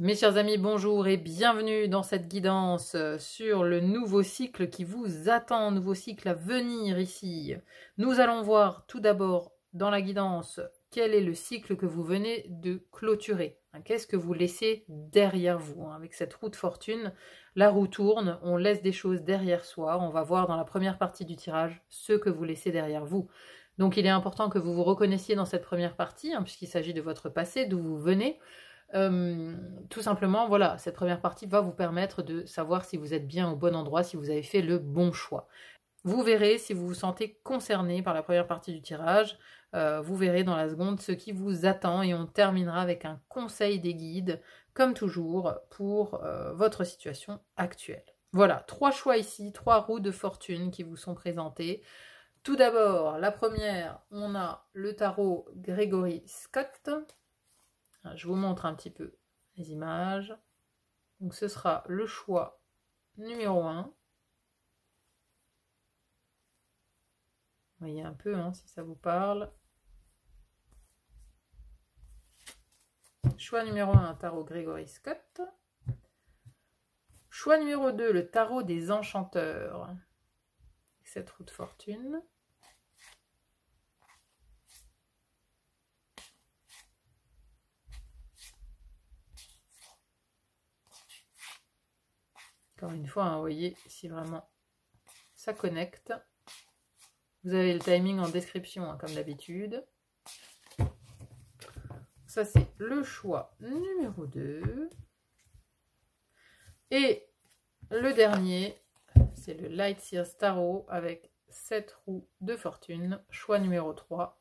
Mes chers amis, bonjour et bienvenue dans cette guidance sur le nouveau cycle qui vous attend, nouveau cycle à venir ici. Nous allons voir tout d'abord dans la guidance quel est le cycle que vous venez de clôturer. Qu'est-ce que vous laissez derrière vous? Avec cette roue de fortune, la roue tourne, on laisse des choses derrière soi. On va voir dans la première partie du tirage ce que vous laissez derrière vous. Donc il est important que vous vous reconnaissiez dans cette première partie, puisqu'il s'agit de votre passé, d'où vous venez. Tout simplement, voilà, cette première partie va vous permettre de savoir si vous êtes bien au bon endroit, si vous avez fait le bon choix. Vous verrez si vous vous sentez concerné par la première partie du tirage, vous verrez dans la seconde ce qui vous attend et on terminera avec un conseil des guides, comme toujours, pour votre situation actuelle. Voilà, 3 choix ici, 3 roues de fortune qui vous sont présentées. Tout d'abord, la première, on a le tarot Gregory Scott. Je vous montre un petit peu les images. Donc ce sera le choix numéro 1. Vous voyez un peu si ça vous parle. Choix numéro 1, tarot Gregory Scott. Choix numéro 2, le tarot des enchanteurs. Cette roue de fortune. Encore une fois, vous voyez si vraiment ça connecte. Vous avez le timing en description, comme d'habitude. Ça, c'est le choix numéro 2. Et le dernier, c'est le Light Seers Tarot avec cette roue de fortune. Choix numéro 3.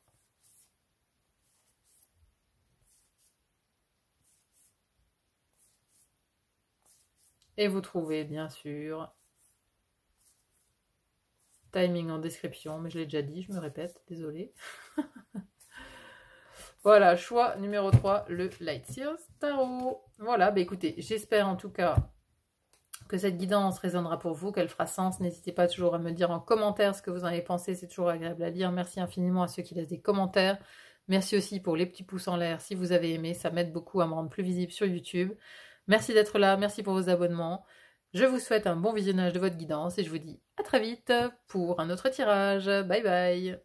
Et vous trouvez, bien sûr, timing en description, mais je l'ai déjà dit, je me répète, désolée. Voilà, choix numéro 3, le Light Seers Tarot. Voilà, bah écoutez, j'espère en tout cas que cette guidance résonnera pour vous, qu'elle fera sens. N'hésitez pas toujours à me dire en commentaire ce que vous en avez pensé, c'est toujours agréable à lire. Merci infiniment à ceux qui laissent des commentaires. Merci aussi pour les petits pouces en l'air si vous avez aimé, ça m'aide beaucoup à me rendre plus visible sur YouTube. Merci d'être là, merci pour vos abonnements. Je vous souhaite un bon visionnage de votre guidance et je vous dis à très vite pour un autre tirage. Bye bye.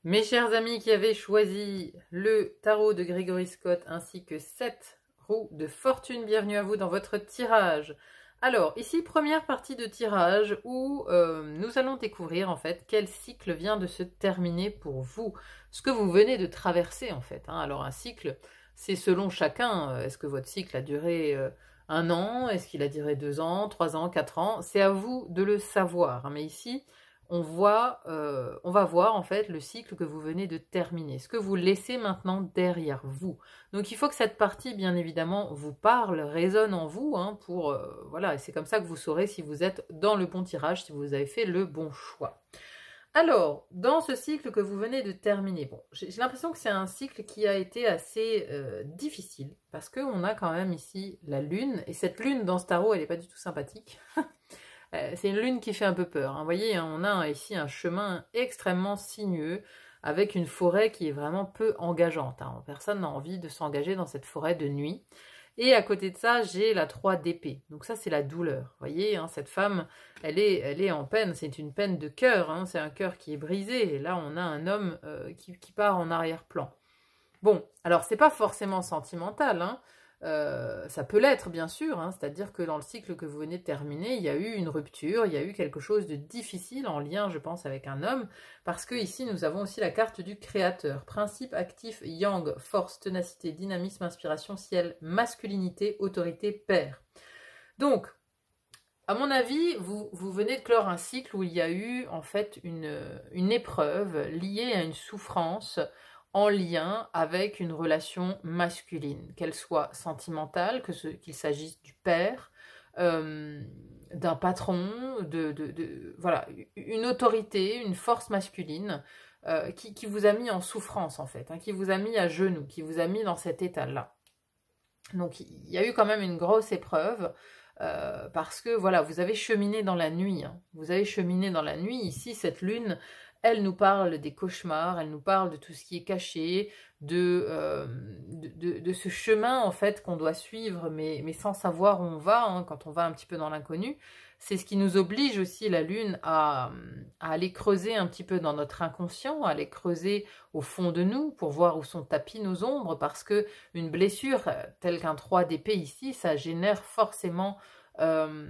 Mes chers amis qui avez choisi le tarot de Gregory Scott ainsi que 7 roues de fortune, bienvenue à vous dans votre tirage. Alors, ici, première partie de tirage où nous allons découvrir en fait quel cycle vient de se terminer pour vous. Ce que vous venez de traverser en fait. Alors un cycle, c'est selon chacun. Est-ce que votre cycle a duré 1 an? Est-ce qu'il a duré 2 ans, 3 ans, 4 ans? C'est à vous de le savoir. Mais ici, on va voir en fait le cycle que vous venez de terminer, ce que vous laissez maintenant derrière vous. Donc il faut que cette partie, bien évidemment, vous parle, résonne en vous, voilà, et c'est comme ça que vous saurez si vous êtes dans le bon tirage, si vous avez fait le bon choix. Alors, dans ce cycle que vous venez de terminer, bon, j'ai l'impression que c'est un cycle qui a été assez difficile, parce qu'on a quand même ici la lune, et cette lune dans ce tarot, elle n'est pas du tout sympathique. C'est une lune qui fait un peu peur. Vous voyez, on a ici un chemin extrêmement sinueux avec une forêt qui est vraiment peu engageante. Personne n'a envie de s'engager dans cette forêt de nuit. Et à côté de ça, j'ai la 3 d'épée. Donc ça, c'est la douleur. Vous voyez, cette femme, elle est en peine. C'est une peine de cœur. C'est un cœur qui est brisé. Et là, on a un homme qui part en arrière-plan. Bon, alors c'est pas forcément sentimental, ça peut l'être bien sûr, c'est-à-dire que dans le cycle que vous venez de terminer, il y a eu une rupture, il y a eu quelque chose de difficile en lien, je pense, avec un homme, parce que ici nous avons aussi la carte du créateur, principe actif, yang, force, ténacité, dynamisme, inspiration, ciel, masculinité, autorité, père. Donc, à mon avis, vous venez de clore un cycle où il y a eu en fait une épreuve liée à une souffrance en lien avec une relation masculine, qu'elle soit sentimentale, qu'il s'agisse du père, d'un patron, voilà, une autorité, une force masculine qui vous a mis en souffrance en fait, qui vous a mis à genoux, qui vous a mis dans cet état-là. Donc il y a eu quand même une grosse épreuve parce que voilà, vous avez cheminé dans la nuit, hein. Vous avez cheminé dans la nuit. Ici, cette lune, elle nous parle des cauchemars, elle nous parle de tout ce qui est caché, de ce chemin en fait qu'on doit suivre, mais sans savoir où on va, hein, quand on va un petit peu dans l'inconnu. C'est ce qui nous oblige aussi, la lune, à aller creuser un petit peu dans notre inconscient, à aller creuser au fond de nous pour voir où sont tapies nos ombres, parce que une blessure, telle qu'un 3 d'épée ici, ça génère forcément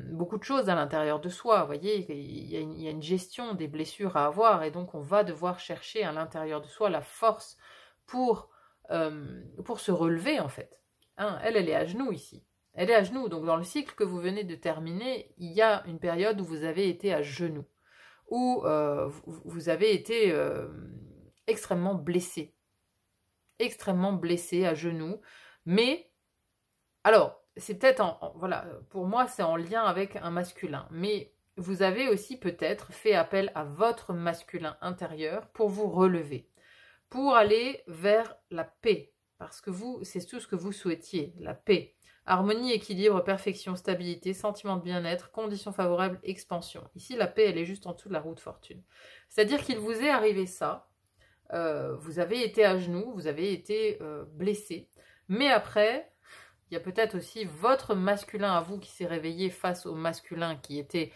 beaucoup de choses à l'intérieur de soi. Vous voyez, il y a une gestion des blessures à avoir, et donc on va devoir chercher à l'intérieur de soi la force pour se relever, en fait. Hein, elle est à genoux ici. Elle est à genoux, donc dans le cycle que vous venez de terminer, il y a une période où vous avez été à genoux, où vous avez été extrêmement blessé à genoux, mais, alors, c'est peut-être, voilà, pour moi c'est en lien avec un masculin, mais vous avez aussi peut-être fait appel à votre masculin intérieur pour vous relever, pour aller vers la paix, parce que vous, c'est tout ce que vous souhaitiez, la paix. Harmonie, équilibre, perfection, stabilité, sentiment de bien-être, conditions favorables, expansion. Ici, la paix, elle est juste en dessous de la roue de fortune. C'est-à-dire qu'il vous est arrivé ça, vous avez été à genoux, vous avez été blessé, mais après, il y a peut-être aussi votre masculin à vous qui s'est réveillé face au masculin qui était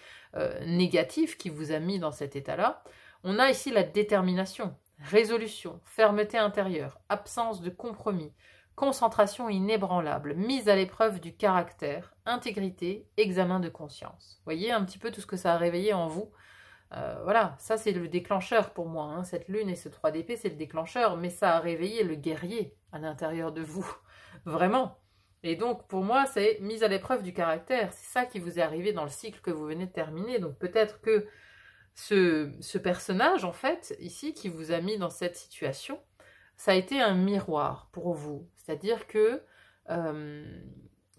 négatif, qui vous a mis dans cet état-là. On a ici la détermination, résolution, fermeté intérieure, absence de compromis, concentration inébranlable, mise à l'épreuve du caractère, intégrité, examen de conscience. Vous voyez un petit peu tout ce que ça a réveillé en vous. Voilà, ça c'est le déclencheur pour moi, hein. Cette lune et ce 3 d'épée, c'est le déclencheur, mais ça a réveillé le guerrier à l'intérieur de vous, vraiment. Et donc pour moi, c'est mise à l'épreuve du caractère, c'est ça qui vous est arrivé dans le cycle que vous venez de terminer. Donc peut-être que ce personnage, en fait, ici, qui vous a mis dans cette situation, ça a été un miroir pour vous. C'est-à-dire que,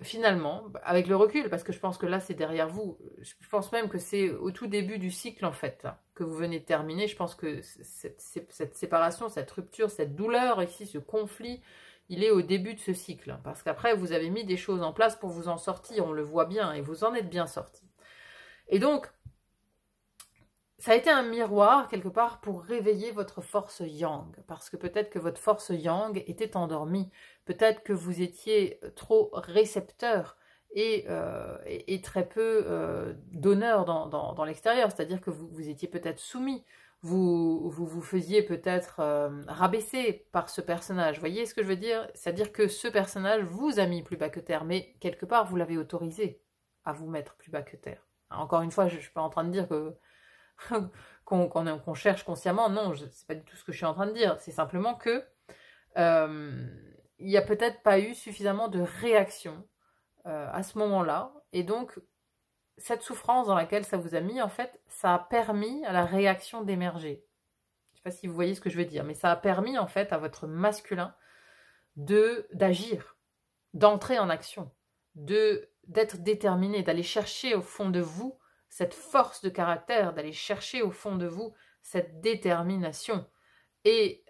finalement, avec le recul, parce que je pense que là, c'est derrière vous, je pense même que c'est au tout début du cycle, en fait, là, que vous venez de terminer. Je pense que cette séparation, cette rupture, cette douleur, ici, ce conflit, il est au début de ce cycle. Parce qu'après, vous avez mis des choses en place pour vous en sortir, on le voit bien, et vous en êtes bien sorti. Et donc, ça a été un miroir, quelque part, pour réveiller votre force yang. Parce que peut-être que votre force yang était endormie. Peut-être que vous étiez trop récepteur et très peu donneur dans l'extérieur. C'est-à-dire que vous étiez peut-être soumis. Vous faisiez peut-être rabaisser par ce personnage. Vous voyez ce que je veux dire? C'est-à-dire que ce personnage vous a mis plus bas que terre. Mais quelque part, vous l'avez autorisé à vous mettre plus bas que terre. Encore une fois, je ne suis pas en train de dire que qu'on cherche consciemment, non, c'est pas du tout ce que je suis en train de dire, c'est simplement que il n'y a peut-être pas eu suffisamment de réaction à ce moment-là, et donc cette souffrance dans laquelle ça vous a mis, en fait, ça a permis à la réaction d'émerger. Je sais pas si vous voyez ce que je veux dire, mais ça a permis en fait à votre masculin d'agir, d'entrer en action, d'être déterminé, d'aller chercher au fond de vous cette force de caractère, d'aller chercher au fond de vous cette détermination. Et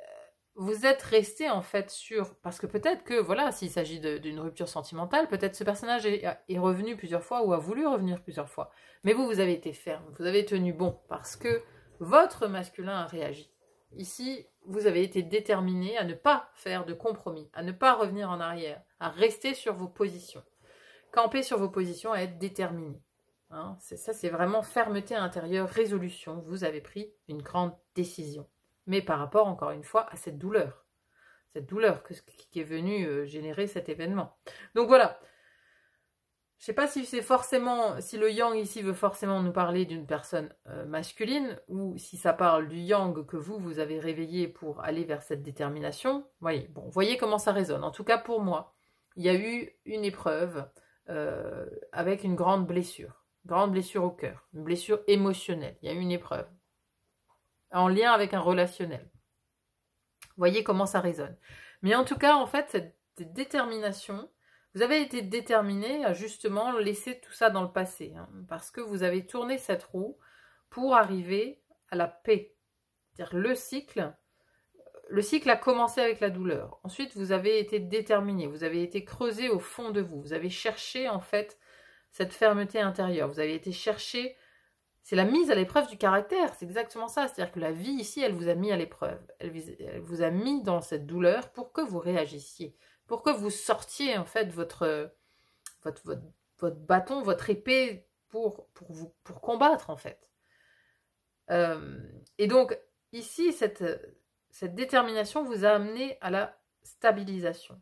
vous êtes resté en fait sur... Parce que peut-être que, voilà, s'il s'agit d'une rupture sentimentale, peut-être ce personnage est revenu plusieurs fois ou a voulu revenir plusieurs fois. Mais vous avez été ferme, vous avez tenu bon, parce que votre masculin a réagi. Ici, vous avez été déterminé à ne pas faire de compromis, à ne pas revenir en arrière, à rester sur vos positions. Camper sur vos positions, à être déterminé. Hein, ça, c'est vraiment fermeté intérieure, résolution. Vous avez pris une grande décision. Mais par rapport, encore une fois, à cette douleur qui est venue générer cet événement. Donc voilà. Je ne sais pas si c'est forcément, si le yang ici veut forcément nous parler d'une personne masculine, ou si ça parle du yang que vous avez réveillé pour aller vers cette détermination. Voyez, bon, voyez comment ça résonne. En tout cas, pour moi, il y a eu une épreuve avec une grande blessure au cœur, une blessure émotionnelle. Il y a eu une épreuve en lien avec un relationnel. Voyez comment ça résonne. Mais en tout cas, en fait, cette détermination, vous avez été déterminé à justement laisser tout ça dans le passé, hein, parce que vous avez tourné cette roue pour arriver à la paix. C'est-à-dire le cycle a commencé avec la douleur. Ensuite, vous avez été déterminé, vous avez été creusé au fond de vous. Vous avez cherché en fait cette fermeté intérieure. Vous avez été chercher, c'est la mise à l'épreuve du caractère, c'est exactement ça. C'est-à-dire que la vie ici, elle vous a mis à l'épreuve. Elle vous a mis dans cette douleur pour que vous réagissiez, pour que vous sortiez en fait votre bâton, votre épée pour combattre en fait. Et donc ici, cette détermination vous a amené à la stabilisation.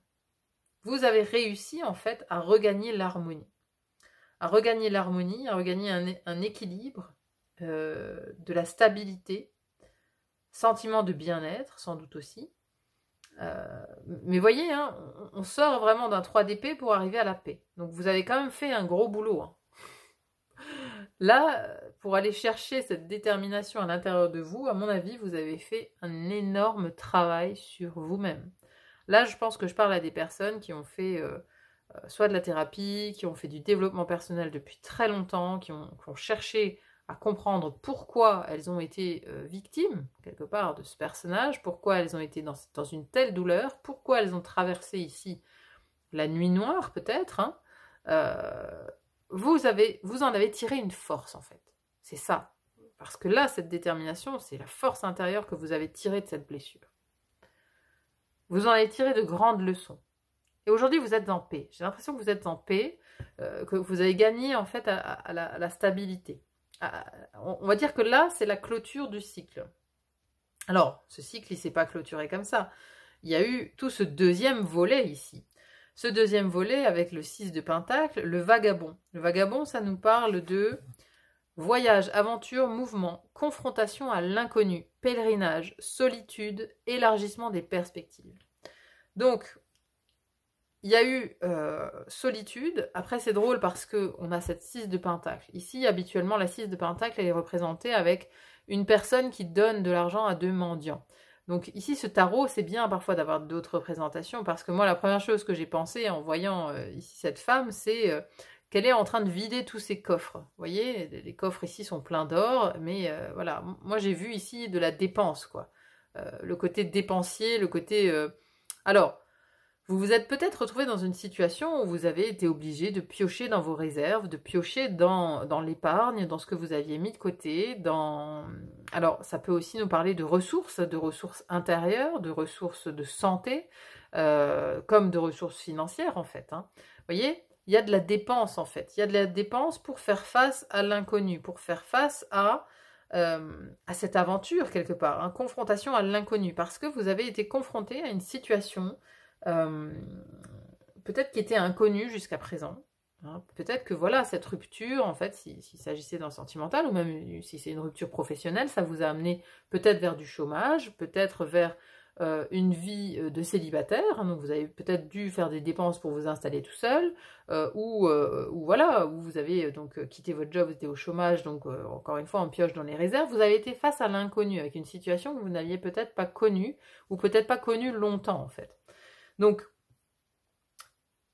Vous avez réussi en fait à regagner l'harmonie. À regagner un équilibre, de la stabilité, sentiment de bien-être sans doute aussi. Mais voyez, hein, on sort vraiment d'un 3 d'épée pour arriver à la paix. Donc vous avez quand même fait un gros boulot. Hein. Là, pour aller chercher cette détermination à l'intérieur de vous, à mon avis, vous avez fait un énorme travail sur vous-même. Là, je pense que je parle à des personnes qui ont fait soit de la thérapie, qui ont fait du développement personnel depuis très longtemps, qui ont cherché à comprendre pourquoi elles ont été victimes, quelque part, de ce personnage, pourquoi elles ont été dans une telle douleur, pourquoi elles ont traversé ici la nuit noire, peut-être, hein. Vous en avez tiré une force, en fait. C'est ça. Parce que là, cette détermination, c'est la force intérieure que vous avez tirée de cette blessure. Vous en avez tiré de grandes leçons. Et aujourd'hui, vous êtes en paix. J'ai l'impression que vous êtes en paix, que vous avez gagné, en fait, à la stabilité. On va dire que là, c'est la clôture du cycle. Alors, ce cycle, il ne s'est pas clôturé comme ça. Il y a eu tout ce deuxième volet ici. Ce deuxième volet avec le 6 de Pentacle, le vagabond. Le vagabond, ça nous parle de voyage, aventure, mouvement, confrontation à l'inconnu, pèlerinage, solitude, élargissement des perspectives. Donc, il y a eu solitude. Après, c'est drôle parce qu'on a cette 6 de Pentacle. Ici, habituellement, la 6 de Pentacle, elle est représentée avec une personne qui donne de l'argent à deux mendiants. Donc ici, ce tarot, c'est bien parfois d'avoir d'autres représentations, parce que moi, la première chose que j'ai pensé en voyant ici cette femme, c'est qu'elle est en train de vider tous ses coffres. Vous voyez, les coffres ici sont pleins d'or, mais voilà, moi j'ai vu ici de la dépense, quoi. Le côté dépensier, le côté... Alors, vous vous êtes peut-être retrouvé dans une situation où vous avez été obligé de piocher dans vos réserves, de piocher dans l'épargne, dans ce que vous aviez mis de côté, Alors, ça peut aussi nous parler de ressources intérieures, de ressources de santé, comme de ressources financières, en fait. Hein. Vous voyez, il y a de la dépense, en fait. Il y a de la dépense pour faire face à l'inconnu, pour faire face à cette aventure, quelque part, hein, confrontation à l'inconnu, parce que vous avez été confronté à une situation... peut-être qui était inconnu jusqu'à présent. Hein. Peut-être que voilà, cette rupture, en fait, s'il s'agissait d'un sentimental, ou même si c'est une rupture professionnelle, ça vous a amené peut-être vers du chômage, peut-être vers une vie de célibataire, hein, donc vous avez peut-être dû faire des dépenses pour vous installer tout seul, ou voilà, où vous avez donc quitté votre job, vous étiez au chômage, donc encore une fois on pioche dans les réserves, vous avez été face à l'inconnu, avec une situation que vous n'aviez peut-être pas connue, ou peut-être pas connue longtemps en fait. Donc,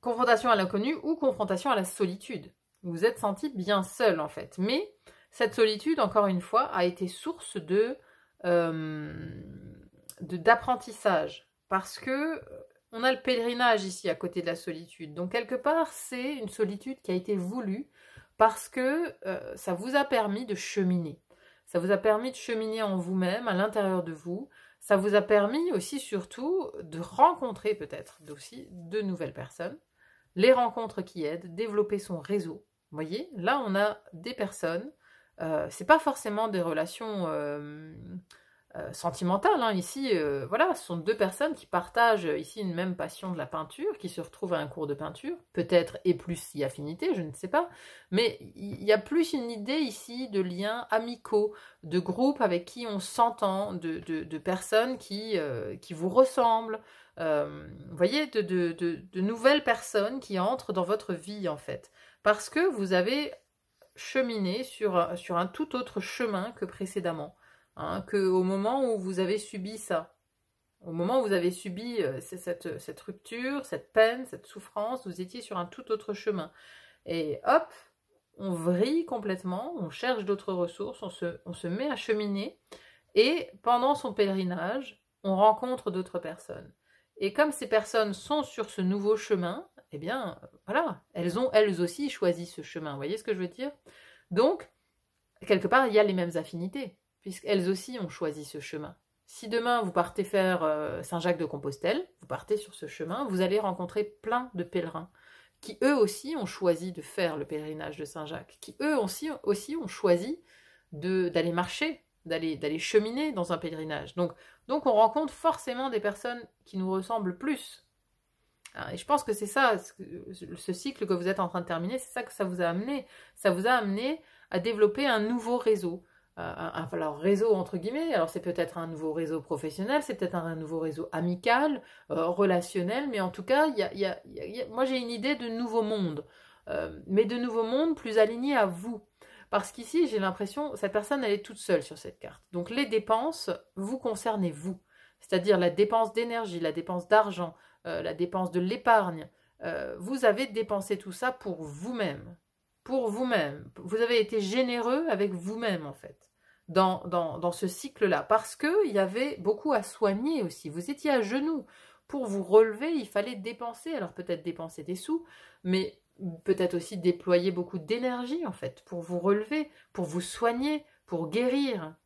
confrontation à l'inconnu ou confrontation à la solitude. Vous vous êtes senti bien seul en fait. Mais cette solitude, encore une fois, a été source d'apprentissage. Parce que on a le pèlerinage ici à côté de la solitude. Donc quelque part, c'est une solitude qui a été voulue parce que ça vous a permis de cheminer. Ça vous a permis de cheminer en vous-même, à l'intérieur de vous. Ça vous a permis aussi, surtout, de rencontrer peut-être aussi de nouvelles personnes. Les rencontres qui aident, développer son réseau. Vous voyez, là, on a des personnes. C'est pas forcément des relations sentimentales. Hein. Ici, voilà, ce sont deux personnes qui partagent ici une même passion de la peinture, qui se retrouvent à un cours de peinture. Peut-être et plus si affinité, je ne sais pas. Mais il y a plus une idée ici de liens amicaux, de groupes avec qui on s'entend, de personnes qui vous ressemblent. Vous voyez, de nouvelles personnes qui entrent dans votre vie, en fait. Parce que vous avez cheminé sur un tout autre chemin que précédemment. Hein, qu'au moment où vous avez subi ça. Au moment où vous avez subi cette rupture, cette peine, cette souffrance, vous étiez sur un tout autre chemin. Et hop, on vrille complètement, on cherche d'autres ressources, on se met à cheminer. Et pendant son pèlerinage, on rencontre d'autres personnes. Et comme ces personnes sont sur ce nouveau chemin, eh bien, voilà, elles ont elles aussi choisi ce chemin. Vous voyez ce que je veux dire? Donc, quelque part, il y a les mêmes affinités, puisqu'elles aussi ont choisi ce chemin. Si demain, vous partez faire Saint-Jacques-de-Compostelle, vous partez sur ce chemin, vous allez rencontrer plein de pèlerins qui, eux aussi, ont choisi de faire le pèlerinage de Saint-Jacques, qui, eux aussi ont choisi d'aller marcher, d'aller cheminer dans un pèlerinage. Donc, on rencontre forcément des personnes qui nous ressemblent plus. Et je pense que c'est ça, ce cycle que vous êtes en train de terminer, c'est ça que ça vous a amené. Ça vous a amené à développer un nouveau réseau. Alors, réseau entre guillemets, alors c'est peut-être un nouveau réseau professionnel, c'est peut-être un nouveau réseau amical, relationnel, mais en tout cas, moi j'ai une idée de nouveau monde, mais de nouveau monde plus aligné à vous. Parce qu'ici, j'ai l'impression, cette personne, elle est toute seule sur cette carte. Donc les dépenses vous concernez vous, c'est-à-dire la dépense d'énergie, la dépense d'argent, la dépense de l'épargne. Vous avez dépensé tout ça pour vous-même. Pour vous-même. Vous avez été généreux avec vous-même, en fait, dans ce cycle-là. Parce qu'il y avait beaucoup à soigner aussi. Vous étiez à genoux. Pour vous relever, il fallait dépenser. Alors peut-être dépenser des sous, mais peut-être aussi déployer beaucoup d'énergie, en fait, pour vous relever, pour vous soigner, pour guérir.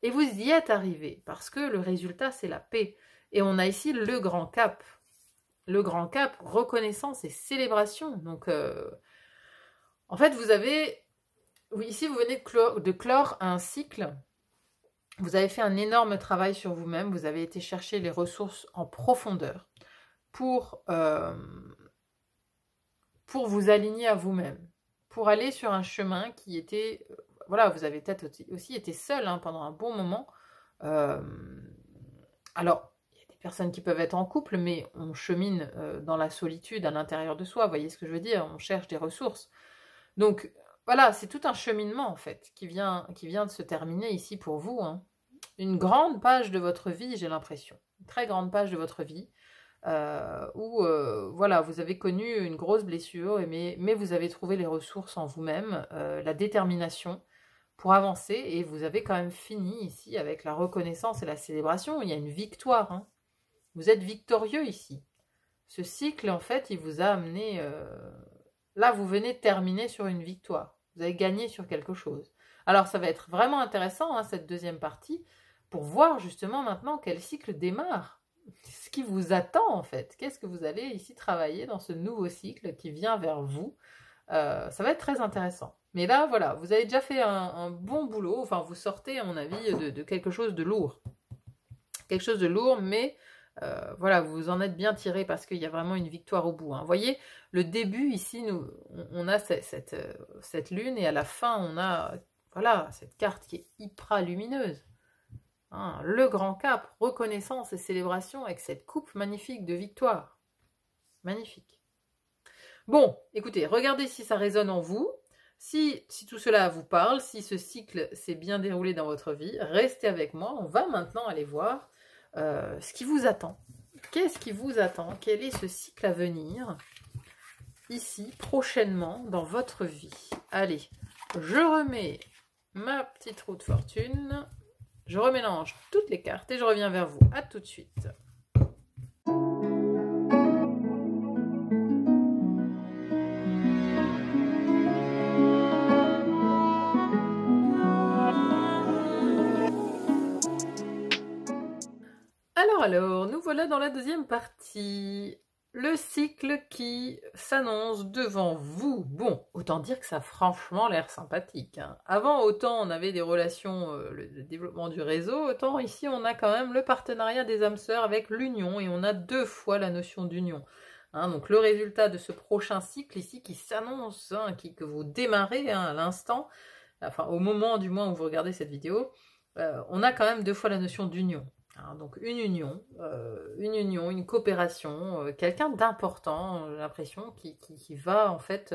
Et vous y êtes arrivé, parce que le résultat, c'est la paix. Et on a ici le grand cap. Le grand cap, reconnaissance et célébration. Donc, en fait, vous avez... Oui, ici, vous venez de clore un cycle. Vous avez fait un énorme travail sur vous-même. Vous avez été chercher les ressources en profondeur pour vous aligner à vous-même. Pour aller sur un chemin qui était... voilà, vous avez peut-être aussi été seul pendant un bon moment. Alors, il y a des personnes qui peuvent être en couple, mais on chemine dans la solitude à l'intérieur de soi. Vous voyez ce que je veux dire? On cherche des ressources. Donc, voilà, c'est tout un cheminement, en fait, qui vient de se terminer ici pour vous. Une grande page de votre vie, j'ai l'impression. Une très grande page de votre vie, où, voilà, vous avez connu une grosse blessure, mais vous avez trouvé les ressources en vous-même, la détermination pour avancer, et vous avez quand même fini ici avec la reconnaissance et la célébration. Il y a une victoire. Vous êtes victorieux ici. Ce cycle, en fait, il vous a amené... Là, vous venez de terminer sur une victoire. Vous avez gagné sur quelque chose. Alors, ça va être vraiment intéressant, cette deuxième partie, pour voir justement maintenant quel cycle démarre. Ce qui vous attend, en fait. Qu'est-ce que vous allez ici travailler dans ce nouveau cycle qui vient vers vous. Ça va être très intéressant. Mais là, voilà, vous avez déjà fait un bon boulot. Enfin, vous sortez, à mon avis, de quelque chose de lourd. Quelque chose de lourd, mais... voilà, vous en êtes bien tiré parce qu'il y a vraiment une victoire au bout. Vous voyez, le début ici, on a cette lune, et à la fin, on a voilà, cette carte qui est hyper lumineuse. Le grand cap, reconnaissance et célébration avec cette coupe magnifique de victoire. Magnifique. Bon, écoutez, regardez si ça résonne en vous. Si tout cela vous parle, si ce cycle s'est bien déroulé dans votre vie, restez avec moi. On va maintenant aller voir ce qui vous attend. Qu'est-ce qui vous attend? Quel est ce cycle à venir ici, prochainement, dans votre vie? Allez, je remets ma petite roue de fortune, je remélange toutes les cartes et je reviens vers vous. À tout de suite. Alors, nous voilà dans la deuxième partie. Le cycle qui s'annonce devant vous. Bon, autant dire que ça a franchement l'air sympathique. Avant, autant on avait des relations, le développement du réseau, autant ici on a quand même le partenariat des âmes sœurs avec l'union, et on a 2 fois la notion d'union. Donc le résultat de ce prochain cycle ici qui s'annonce, que vous démarrez à l'instant, enfin au moment du moins où vous regardez cette vidéo, on a quand même 2 fois la notion d'union. Donc une union, une coopération, quelqu'un d'important, j'ai l'impression, qui va en fait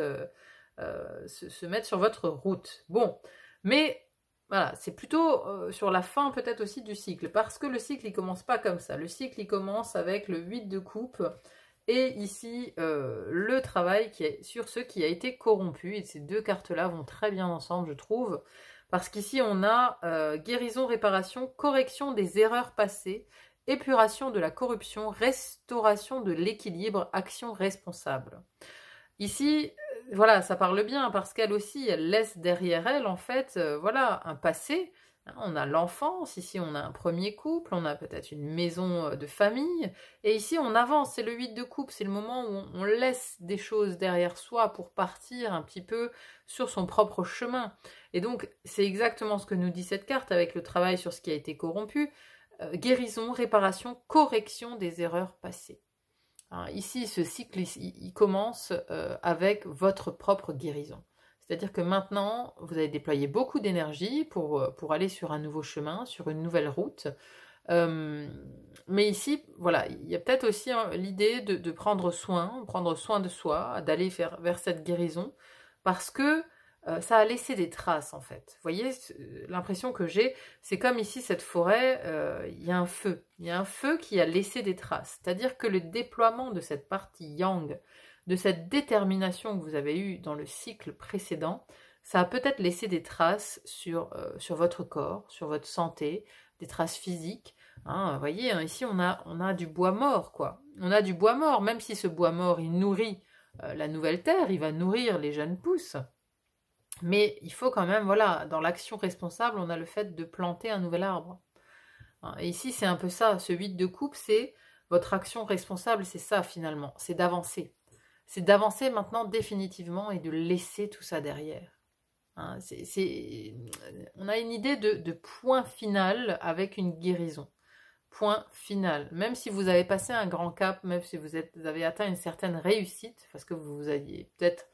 se mettre sur votre route. Bon, mais voilà, c'est plutôt sur la fin peut-être aussi du cycle, parce que le cycle il commence pas comme ça. Le cycle il commence avec le 8 de coupe, et ici le travail qui est sur ce qui a été corrompu, et ces 2 cartes-là vont très bien ensemble, je trouve. Parce qu'ici, on a guérison, réparation, correction des erreurs passées épuration de la corruption, restauration de l'équilibre, action responsable. Ici, voilà, ça parle bien parce qu'elle aussi, elle laisse derrière elle, en fait, voilà, un passé. On a l'enfance, ici on a un premier couple, on a peut-être une maison de famille, et ici on avance, c'est le 8 de coupe, c'est le moment où on laisse des choses derrière soi pour partir un petit peu sur son propre chemin. Et donc c'est exactement ce que nous dit cette carte avec le travail sur ce qui a été corrompu, guérison, réparation, correction des erreurs passées. Alors, ici, ce cycle, il commence avec votre propre guérison. C'est-à-dire que maintenant, vous avez déployé beaucoup d'énergie pour aller sur un nouveau chemin, sur une nouvelle route. Mais ici, voilà, il y a peut-être aussi l'idée de prendre soin de soi, d'aller vers cette guérison, parce que ça a laissé des traces, en fait. Vous voyez, l'impression que j'ai, c'est comme ici, cette forêt, il y a un feu. Il y a un feu qui a laissé des traces. C'est-à-dire que le déploiement de cette partie yang, de cette détermination que vous avez eue dans le cycle précédent, ça a peut-être laissé des traces sur votre corps, sur votre santé, des traces physiques. Hein, vous voyez, hein, ici, on a du bois mort, quoi. On a du bois mort, même si ce bois mort, il nourrit la nouvelle terre, il va nourrir les jeunes pousses. Mais il faut quand même, voilà, dans l'action responsable, on a le fait de planter un nouvel arbre. Et ici, c'est un peu ça, ce 8 de coupe, c'est votre action responsable, c'est ça finalement, c'est d'avancer. C'est d'avancer maintenant définitivement et de laisser tout ça derrière. On a une idée de point final avec une guérison. Point final. Même si vous avez passé un grand cap, même si vous avez atteint une certaine réussite, parce que vous aviez peut-être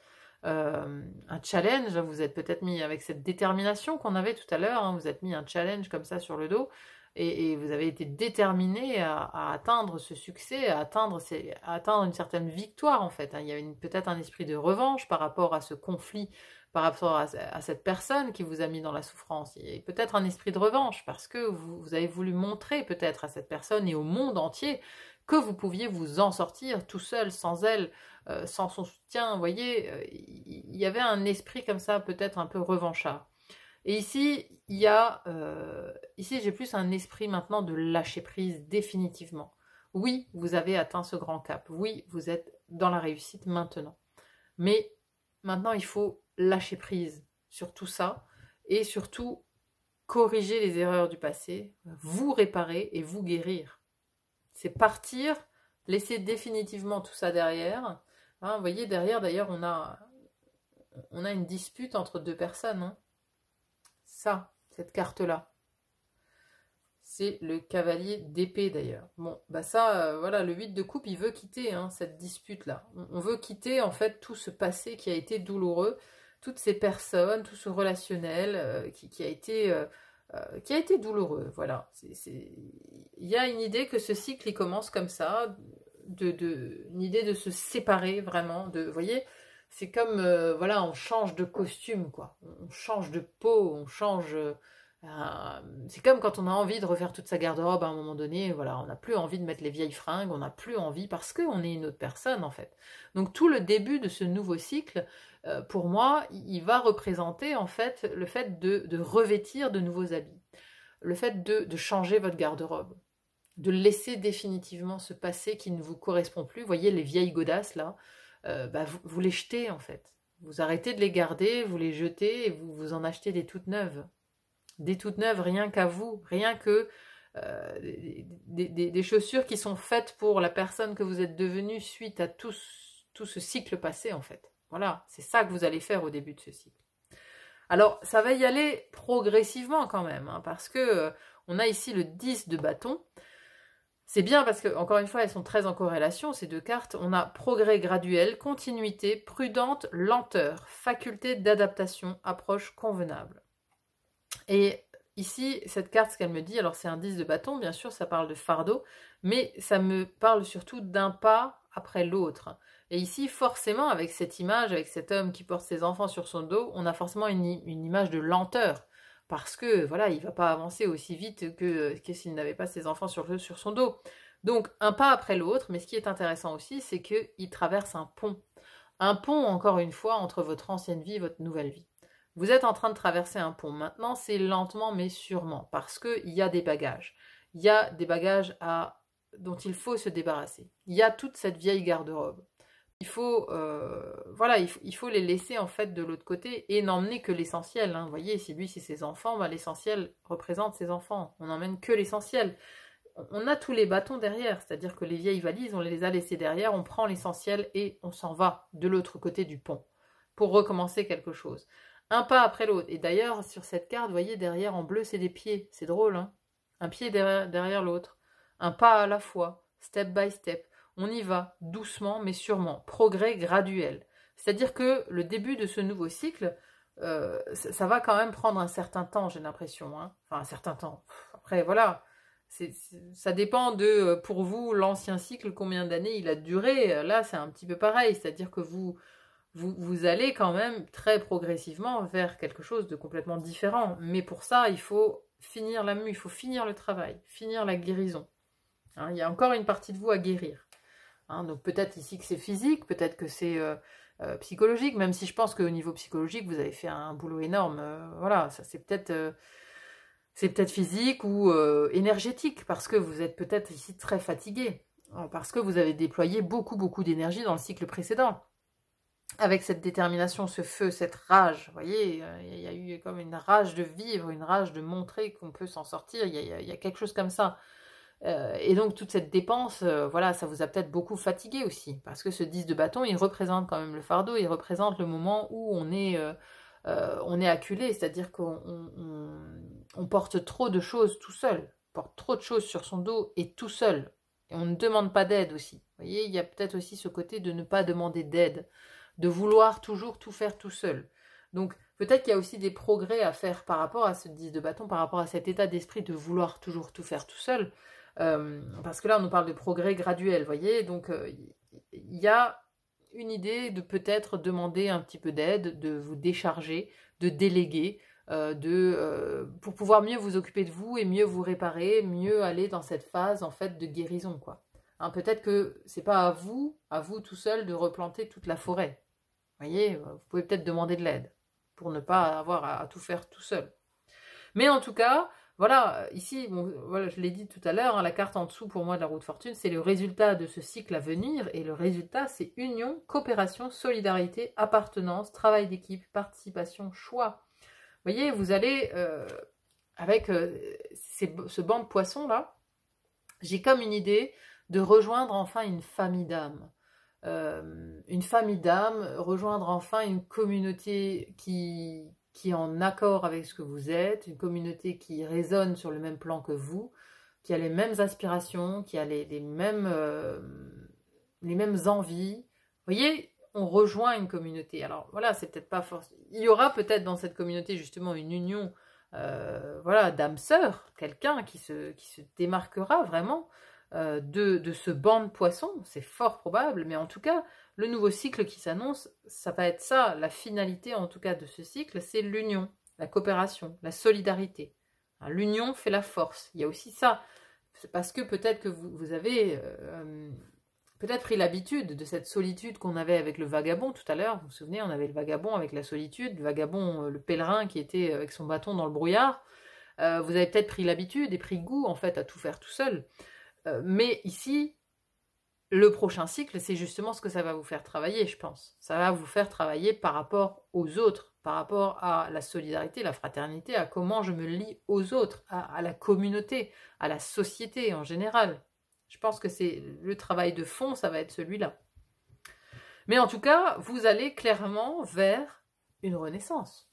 un challenge, vous êtes peut-être mis avec cette détermination qu'on avait tout à l'heure, hein, vous êtes mis un challenge comme ça sur le dos, et vous avez été déterminé à atteindre ce succès, à atteindre une certaine victoire en fait. Hein. Il y a peut-être un esprit de revanche par rapport à ce conflit, par rapport à cette personne qui vous a mis dans la souffrance. Il y a peut-être un esprit de revanche parce que vous avez voulu montrer peut-être à cette personne et au monde entier que vous pouviez vous en sortir tout seul, sans elle, sans son soutien. Vous voyez, il y avait un esprit comme ça, peut-être un peu revanchard. Et ici, ici j'ai plus un esprit maintenant de lâcher prise définitivement. Oui, vous avez atteint ce grand cap. Oui, vous êtes dans la réussite maintenant. Mais maintenant, il faut lâcher prise sur tout ça et surtout corriger les erreurs du passé, vous réparer et vous guérir. C'est partir, laisser définitivement tout ça derrière. Hein, vous voyez, derrière, d'ailleurs, on a une dispute entre deux personnes. Hein. Ça, cette carte-là. C'est le cavalier d'épée, d'ailleurs. Bon, bah ça, voilà, le 8 de coupe, il veut quitter hein, cette dispute-là. On veut quitter, en fait, tout ce passé qui a été douloureux, toutes ces personnes, tout ce relationnel qui a été douloureux, voilà. Il y a une idée que ce cycle, il commence comme ça, une idée de se séparer vraiment, vous voyez, c'est comme, voilà, on change de costume, quoi. On change de peau, on change... c'est comme quand on a envie de refaire toute sa garde-robe à un moment donné, voilà, on n'a plus envie de mettre les vieilles fringues, on n'a plus envie parce qu'on est une autre personne, en fait. Donc tout le début de ce nouveau cycle, pour moi, il va représenter, en fait, le fait de revêtir de nouveaux habits. Le fait de changer votre garde-robe. De laisser définitivement ce passé qui ne vous correspond plus. Vous voyez, les vieilles godasses, là, vous les jetez, en fait. Vous arrêtez de les garder, vous les jetez et vous en achetez des toutes neuves. Des toutes neuves, rien qu'à vous. Rien que des chaussures qui sont faites pour la personne que vous êtes devenue suite à tout ce cycle passé, en fait. Voilà, c'est ça que vous allez faire au début de ce cycle. Alors, ça va y aller progressivement quand même, hein, parce que on a ici le 10 de bâton. C'est bien parce que, encore une fois, elles sont très en corrélation, ces deux cartes. On a progrès graduel, continuité, prudente, lenteur, faculté d'adaptation, approche convenable. Et ici, cette carte, ce qu'elle me dit, alors c'est un 10 de bâton, bien sûr, ça parle de fardeau, mais ça me parle surtout d'un pas après l'autre. Et ici, forcément, avec cette image, avec cet homme qui porte ses enfants sur son dos, on a forcément une image de lenteur. Parce que, voilà, il ne va pas avancer aussi vite que s'il n'avait pas ses enfants sur son dos. Donc, un pas après l'autre, mais ce qui est intéressant aussi, c'est qu'il traverse un pont. Un pont, encore une fois, entre votre ancienne vie et votre nouvelle vie. Vous êtes en train de traverser un pont. Maintenant, c'est lentement mais sûrement, parce qu'il y a des bagages. il y a des bagages dont il faut se débarrasser. Il y a toute cette vieille garde-robe. Il faut, voilà, il faut les laisser en fait de l'autre côté et n'emmener que l'essentiel. Hein. Vous voyez, si lui, c'est ses enfants, bah, l'essentiel représente ses enfants. On n'emmène que l'essentiel. On a tous les bâtons derrière, c'est-à-dire que les vieilles valises, on les a laissées derrière, on prend l'essentiel et on s'en va de l'autre côté du pont pour recommencer quelque chose. Un pas après l'autre. Et d'ailleurs, sur cette carte, vous voyez, derrière en bleu, c'est des pieds. C'est drôle, hein? Un pied derrière l'autre. Un pas à la fois, step by step. On y va, doucement mais sûrement. Progrès graduel. C'est-à-dire que le début de ce nouveau cycle, ça va quand même prendre un certain temps, j'ai l'impression. Hein. Enfin, un certain temps. Après, voilà. Ça dépend de, pour vous, l'ancien cycle, combien d'années il a duré. Là, c'est un petit peu pareil. C'est-à-dire que vous allez quand même très progressivement vers quelque chose de complètement différent. Mais pour ça, il faut finir la mue, il faut finir le travail, finir la guérison. Hein, il y a encore une partie de vous à guérir. Hein, donc peut-être ici que c'est physique, peut-être que c'est psychologique, même si je pense qu'au niveau psychologique, vous avez fait un boulot énorme. Voilà, ça c'est peut-être physique ou énergétique, parce que vous êtes peut-être ici très fatigué, parce que vous avez déployé beaucoup d'énergie dans le cycle précédent. Avec cette détermination, ce feu, cette rage, vous voyez, il y a eu comme une rage de vivre, une rage de montrer qu'on peut s'en sortir, il y a quelque chose comme ça. Et donc toute cette dépense, voilà, ça vous a peut-être beaucoup fatigué aussi, parce que ce 10 de bâton, il représente quand même le fardeau, il représente le moment où on est acculé, c'est-à-dire qu'on porte trop de choses tout seul, on porte trop de choses sur son dos et tout seul, et on ne demande pas d'aide aussi. Vous voyez, il y a peut-être aussi ce côté de ne pas demander d'aide, de vouloir toujours tout faire tout seul. Donc peut-être qu'il y a aussi des progrès à faire par rapport à ce 10 de bâton, par rapport à cet état d'esprit de vouloir toujours tout faire tout seul, parce que là on nous parle de progrès graduel, vous voyez, donc il y a une idée de peut-être demander un petit peu d'aide, de vous décharger, de déléguer, pour pouvoir mieux vous occuper de vous et mieux vous réparer, mieux aller dans cette phase en fait de guérison, quoi. Hein, peut-être que c'est pas à vous tout seul de replanter toute la forêt. Vous voyez, vous pouvez peut-être demander de l'aide pour ne pas avoir à tout faire tout seul. Mais en tout cas, voilà, ici, bon, voilà, je l'ai dit tout à l'heure, hein, la carte en dessous pour moi de la roue de fortune, c'est le résultat de ce cycle à venir. Et le résultat, c'est union, coopération, solidarité, appartenance, travail d'équipe, participation, choix. Vous voyez, vous allez, avec ce banc de poissons là, j'ai comme une idée de rejoindre enfin une famille d'âmes. Rejoindre enfin une communauté qui est en accord avec ce que vous êtes, une communauté qui résonne sur le même plan que vous, qui a les mêmes aspirations, qui a les mêmes envies. Vous voyez, on rejoint une communauté. Alors voilà, c'est peut-être pas forcément... Il y aura peut-être dans cette communauté justement une union voilà, d'âmes sœurs, quelqu'un qui se démarquera vraiment de ce banc de poissons, c'est fort probable, mais en tout cas, le nouveau cycle qui s'annonce, ça va être ça, la finalité en tout cas de ce cycle, c'est l'union, la coopération, la solidarité. Hein, l'union fait la force, il y a aussi ça, c'est parce que peut-être que vous avez peut-être pris l'habitude de cette solitude qu'on avait avec le vagabond tout à l'heure, vous vous souvenez, on avait le vagabond avec la solitude, le vagabond, le pèlerin qui était avec son bâton dans le brouillard, vous avez peut-être pris l'habitude et pris goût en fait à tout faire tout seul. Mais ici, le prochain cycle, c'est justement ce que ça va vous faire travailler, je pense. Ça va vous faire travailler par rapport aux autres, par rapport à la solidarité, la fraternité, à comment je me lie aux autres, à la communauté, à la société en général. Je pense que c'est le travail de fond, ça va être celui-là. Mais en tout cas, vous allez clairement vers une renaissance.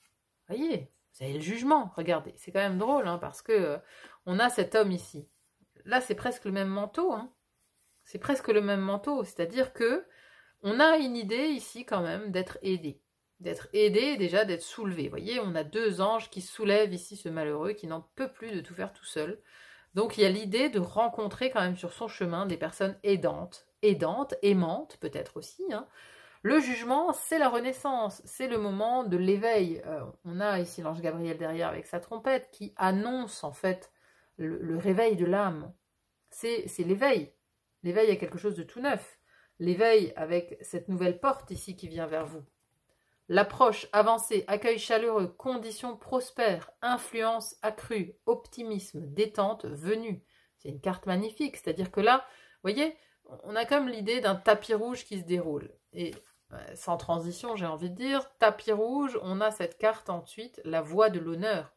Vous voyez, vous avez le jugement, regardez. C'est quand même drôle, hein, parce que on a cet homme ici. Là, c'est presque le même manteau, hein. C'est presque le même manteau, c'est-à-dire que on a une idée ici quand même d'être aidé. D'être aidé, déjà d'être soulevé. Vous voyez, on a deux anges qui soulèvent ici ce malheureux qui n'en peut plus de tout faire tout seul. Donc il y a l'idée de rencontrer quand même sur son chemin des personnes aidantes, aimantes peut-être aussi. Hein. Le jugement, c'est la renaissance, c'est le moment de l'éveil. On a ici l'ange Gabriel derrière avec sa trompette qui annonce en fait le réveil de l'âme. C'est l'éveil. L'éveil est quelque chose de tout neuf. L'éveil avec cette nouvelle porte ici qui vient vers vous. L'approche avancée, accueil chaleureux, conditions prospères, influence accrue, optimisme, détente venue. C'est une carte magnifique. C'est-à-dire que là, vous voyez, on a comme l'idée d'un tapis rouge qui se déroule. Et sans transition, j'ai envie de dire, tapis rouge, on a cette carte ensuite, la voie de l'honneur.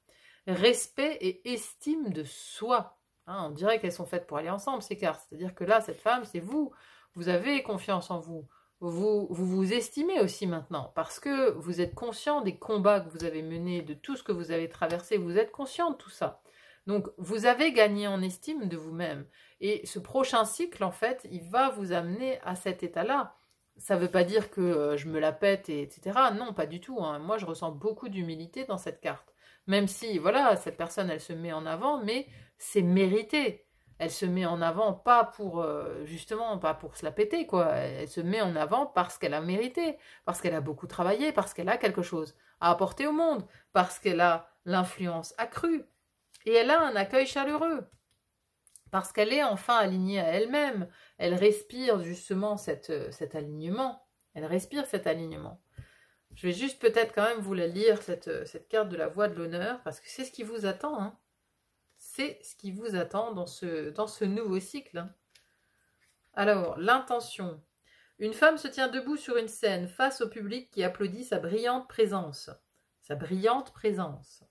Respect et estime de soi. Hein, on dirait qu'elles sont faites pour aller ensemble, ces cartes. C'est-à-dire que là, cette femme, c'est vous. Vous avez confiance en vous. Vous estimez aussi maintenant, parce que vous êtes conscient des combats que vous avez menés, de tout ce que vous avez traversé, vous êtes conscient de tout ça. Donc, vous avez gagné en estime de vous-même. Et ce prochain cycle, en fait, il va vous amener à cet état-là. Ça ne veut pas dire que je me la pète, etc. Non, pas du tout. Hein. Moi, je ressens beaucoup d'humilité dans cette carte. Même si, voilà, cette personne, elle se met en avant, mais c'est mérité. Elle se met en avant pas pour, justement, pas pour se la péter, quoi. Elle se met en avant parce qu'elle a mérité, parce qu'elle a beaucoup travaillé, parce qu'elle a quelque chose à apporter au monde, parce qu'elle a l'influence accrue. Et elle a un accueil chaleureux, parce qu'elle est enfin alignée à elle-même. Elle respire justement cet alignement. Elle respire cet alignement. Je vais juste peut-être quand même vous la lire, cette carte de la voie de l'honneur, parce que c'est ce qui vous attend. Hein. C'est ce qui vous attend dans ce nouveau cycle. Hein. Alors, l'intention. Une femme se tient debout sur une scène face au public qui applaudit sa brillante présence. Sa brillante présence.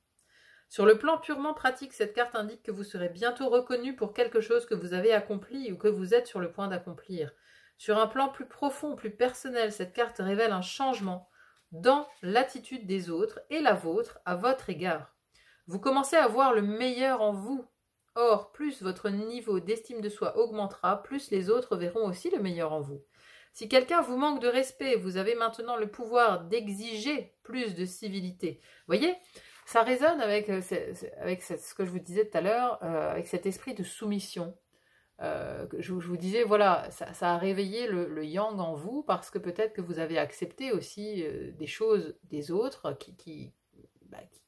Sur le plan purement pratique, cette carte indique que vous serez bientôt reconnu pour quelque chose que vous avez accompli ou que vous êtes sur le point d'accomplir. Sur un plan plus profond, plus personnel, cette carte révèle un changement dans l'attitude des autres et la vôtre à votre égard. Vous commencez à voir le meilleur en vous. Or, plus votre niveau d'estime de soi augmentera, plus les autres verront aussi le meilleur en vous. Si quelqu'un vous manque de respect, vous avez maintenant le pouvoir d'exiger plus de civilité. Vous voyez ? Ça résonne avec ce que je vous disais tout à l'heure, avec cet esprit de soumission. Je vous disais, voilà, ça a réveillé le yang en vous parce que peut-être que vous avez accepté aussi des choses des autres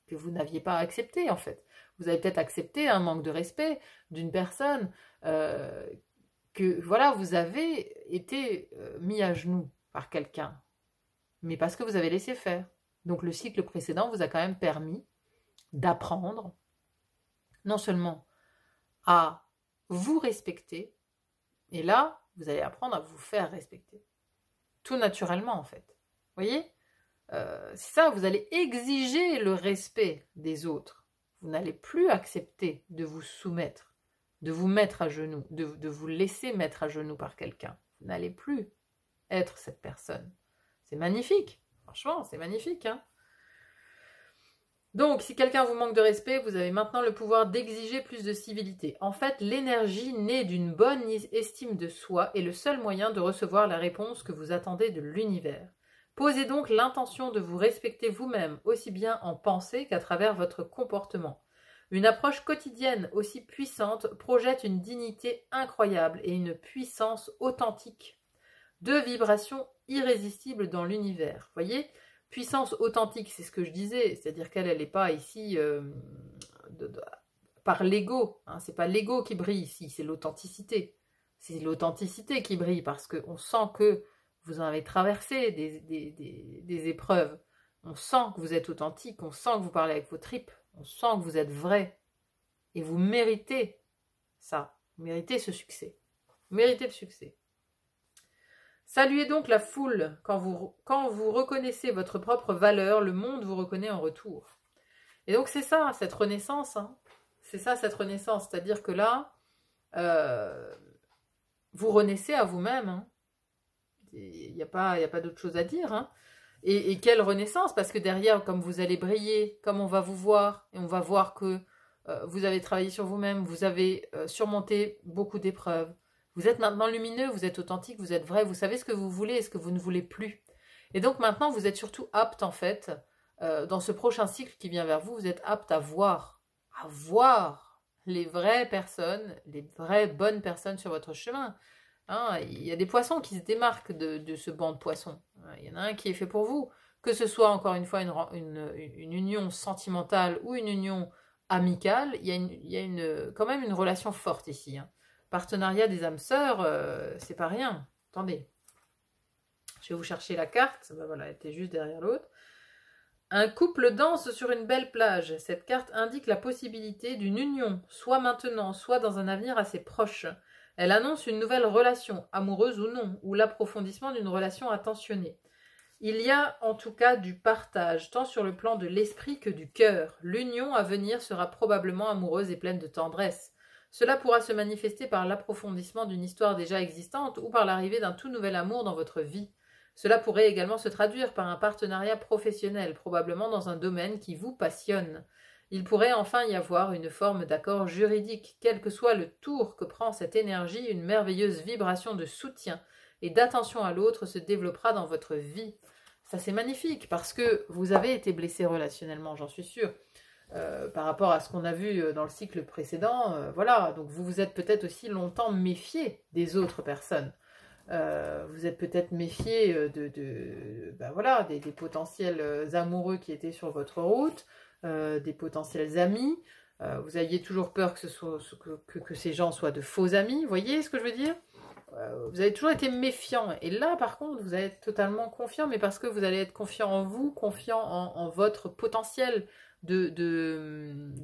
que vous n'aviez pas acceptées en fait. Vous avez peut-être accepté un manque de respect d'une personne que voilà, vous avez été mis à genoux par quelqu'un, mais parce que vous avez laissé faire. Donc le cycle précédent vous a quand même permis d'apprendre non seulement à vous respecter, et là, vous allez apprendre à vous faire respecter. Tout naturellement, en fait. Vous voyez c'est ça, vous allez exiger le respect des autres. Vous n'allez plus accepter de vous soumettre, de vous mettre à genoux, de vous laisser mettre à genoux par quelqu'un. Vous n'allez plus être cette personne. C'est magnifique. Franchement, c'est magnifique, hein. Donc, si quelqu'un vous manque de respect, vous avez maintenant le pouvoir d'exiger plus de civilité. En fait, l'énergie née d'une bonne estime de soi est le seul moyen de recevoir la réponse que vous attendez de l'univers. Posez donc l'intention de vous respecter vous-même, aussi bien en pensée qu'à travers votre comportement. Une approche quotidienne aussi puissante projette une dignité incroyable et une puissance authentique. Deux vibrations irrésistibles dans l'univers. Voyez ? Puissance authentique, c'est ce que je disais, c'est-à-dire qu'elle n'est pas ici par l'ego. Hein, c'est pas l'ego qui brille ici, c'est l'authenticité. C'est l'authenticité qui brille parce qu'on sent que vous en avez traversé des épreuves. On sent que vous êtes authentique, on sent que vous parlez avec vos tripes, on sent que vous êtes vrai. Et vous méritez ça, vous méritez ce succès. Vous méritez le succès. Saluez donc la foule. Quand vous reconnaissez votre propre valeur, le monde vous reconnaît en retour. Et donc c'est ça, cette renaissance. Hein. C'est ça, cette renaissance. C'est-à-dire que là, vous renaissez à vous-même. Hein. Il n'y a pas d'autre chose à dire. Hein. Et quelle renaissance, parce que derrière, comme vous allez briller, comme on va vous voir, et on va voir que vous avez travaillé sur vous-même, vous avez surmonté beaucoup d'épreuves. Vous êtes maintenant lumineux, vous êtes authentique, vous êtes vrai, vous savez ce que vous voulez et ce que vous ne voulez plus. Et donc maintenant, vous êtes surtout apte, en fait, dans ce prochain cycle qui vient vers vous, vous êtes apte à voir les vraies personnes, les vraies bonnes personnes sur votre chemin. Hein, il y a des poissons qui se démarquent de ce banc de poissons. Il y en a un qui est fait pour vous. Que ce soit, encore une fois, une union sentimentale ou une union amicale, il y a quand même une relation forte ici, hein. Partenariat des âmes sœurs, c'est pas rien. Attendez. Je vais vous chercher la carte. Ben voilà, elle était juste derrière l'autre. Un couple danse sur une belle plage. Cette carte indique la possibilité d'une union, soit maintenant, soit dans un avenir assez proche. Elle annonce une nouvelle relation, amoureuse ou non, ou l'approfondissement d'une relation attentionnée. Il y a en tout cas du partage, tant sur le plan de l'esprit que du cœur. L'union à venir sera probablement amoureuse et pleine de tendresse. Cela pourra se manifester par l'approfondissement d'une histoire déjà existante ou par l'arrivée d'un tout nouvel amour dans votre vie. Cela pourrait également se traduire par un partenariat professionnel, probablement dans un domaine qui vous passionne. Il pourrait enfin y avoir une forme d'accord juridique. Quel que soit le tour que prend cette énergie, une merveilleuse vibration de soutien et d'attention à l'autre se développera dans votre vie. Ça, c'est magnifique parce que vous avez été blessé relationnellement, j'en suis sûre. Par rapport à ce qu'on a vu dans le cycle précédent, voilà, donc vous vous êtes peut-être aussi longtemps méfié des autres personnes. Vous êtes peut-être méfié voilà, des potentiels amoureux qui étaient sur votre route, des potentiels amis. Vous aviez toujours peur que ces gens soient de faux amis, vous voyez ce que je veux dire? Vous avez toujours été méfiant. Et là, par contre, vous allez être totalement confiant, mais parce que vous allez être confiant en vous, confiant en votre potentiel de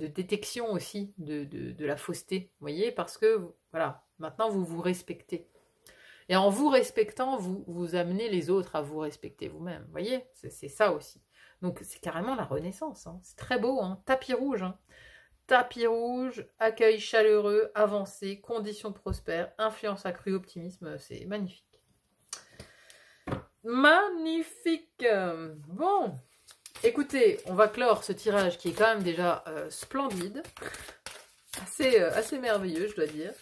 détection aussi de la fausseté. Vous voyez, parce que, voilà, maintenant, vous vous respectez. Et en vous respectant, vous amenez les autres à vous respecter vous-même. Vous voyez, c'est ça aussi. Donc, c'est carrément la renaissance. Hein. C'est très beau, hein. Tapis rouge, hein. Tapis rouge, accueil chaleureux, avancé, conditions prospères, influence accrue, optimisme, c'est magnifique. Magnifique. Bon, écoutez, on va clore ce tirage qui est quand même déjà splendide, assez merveilleux, je dois dire,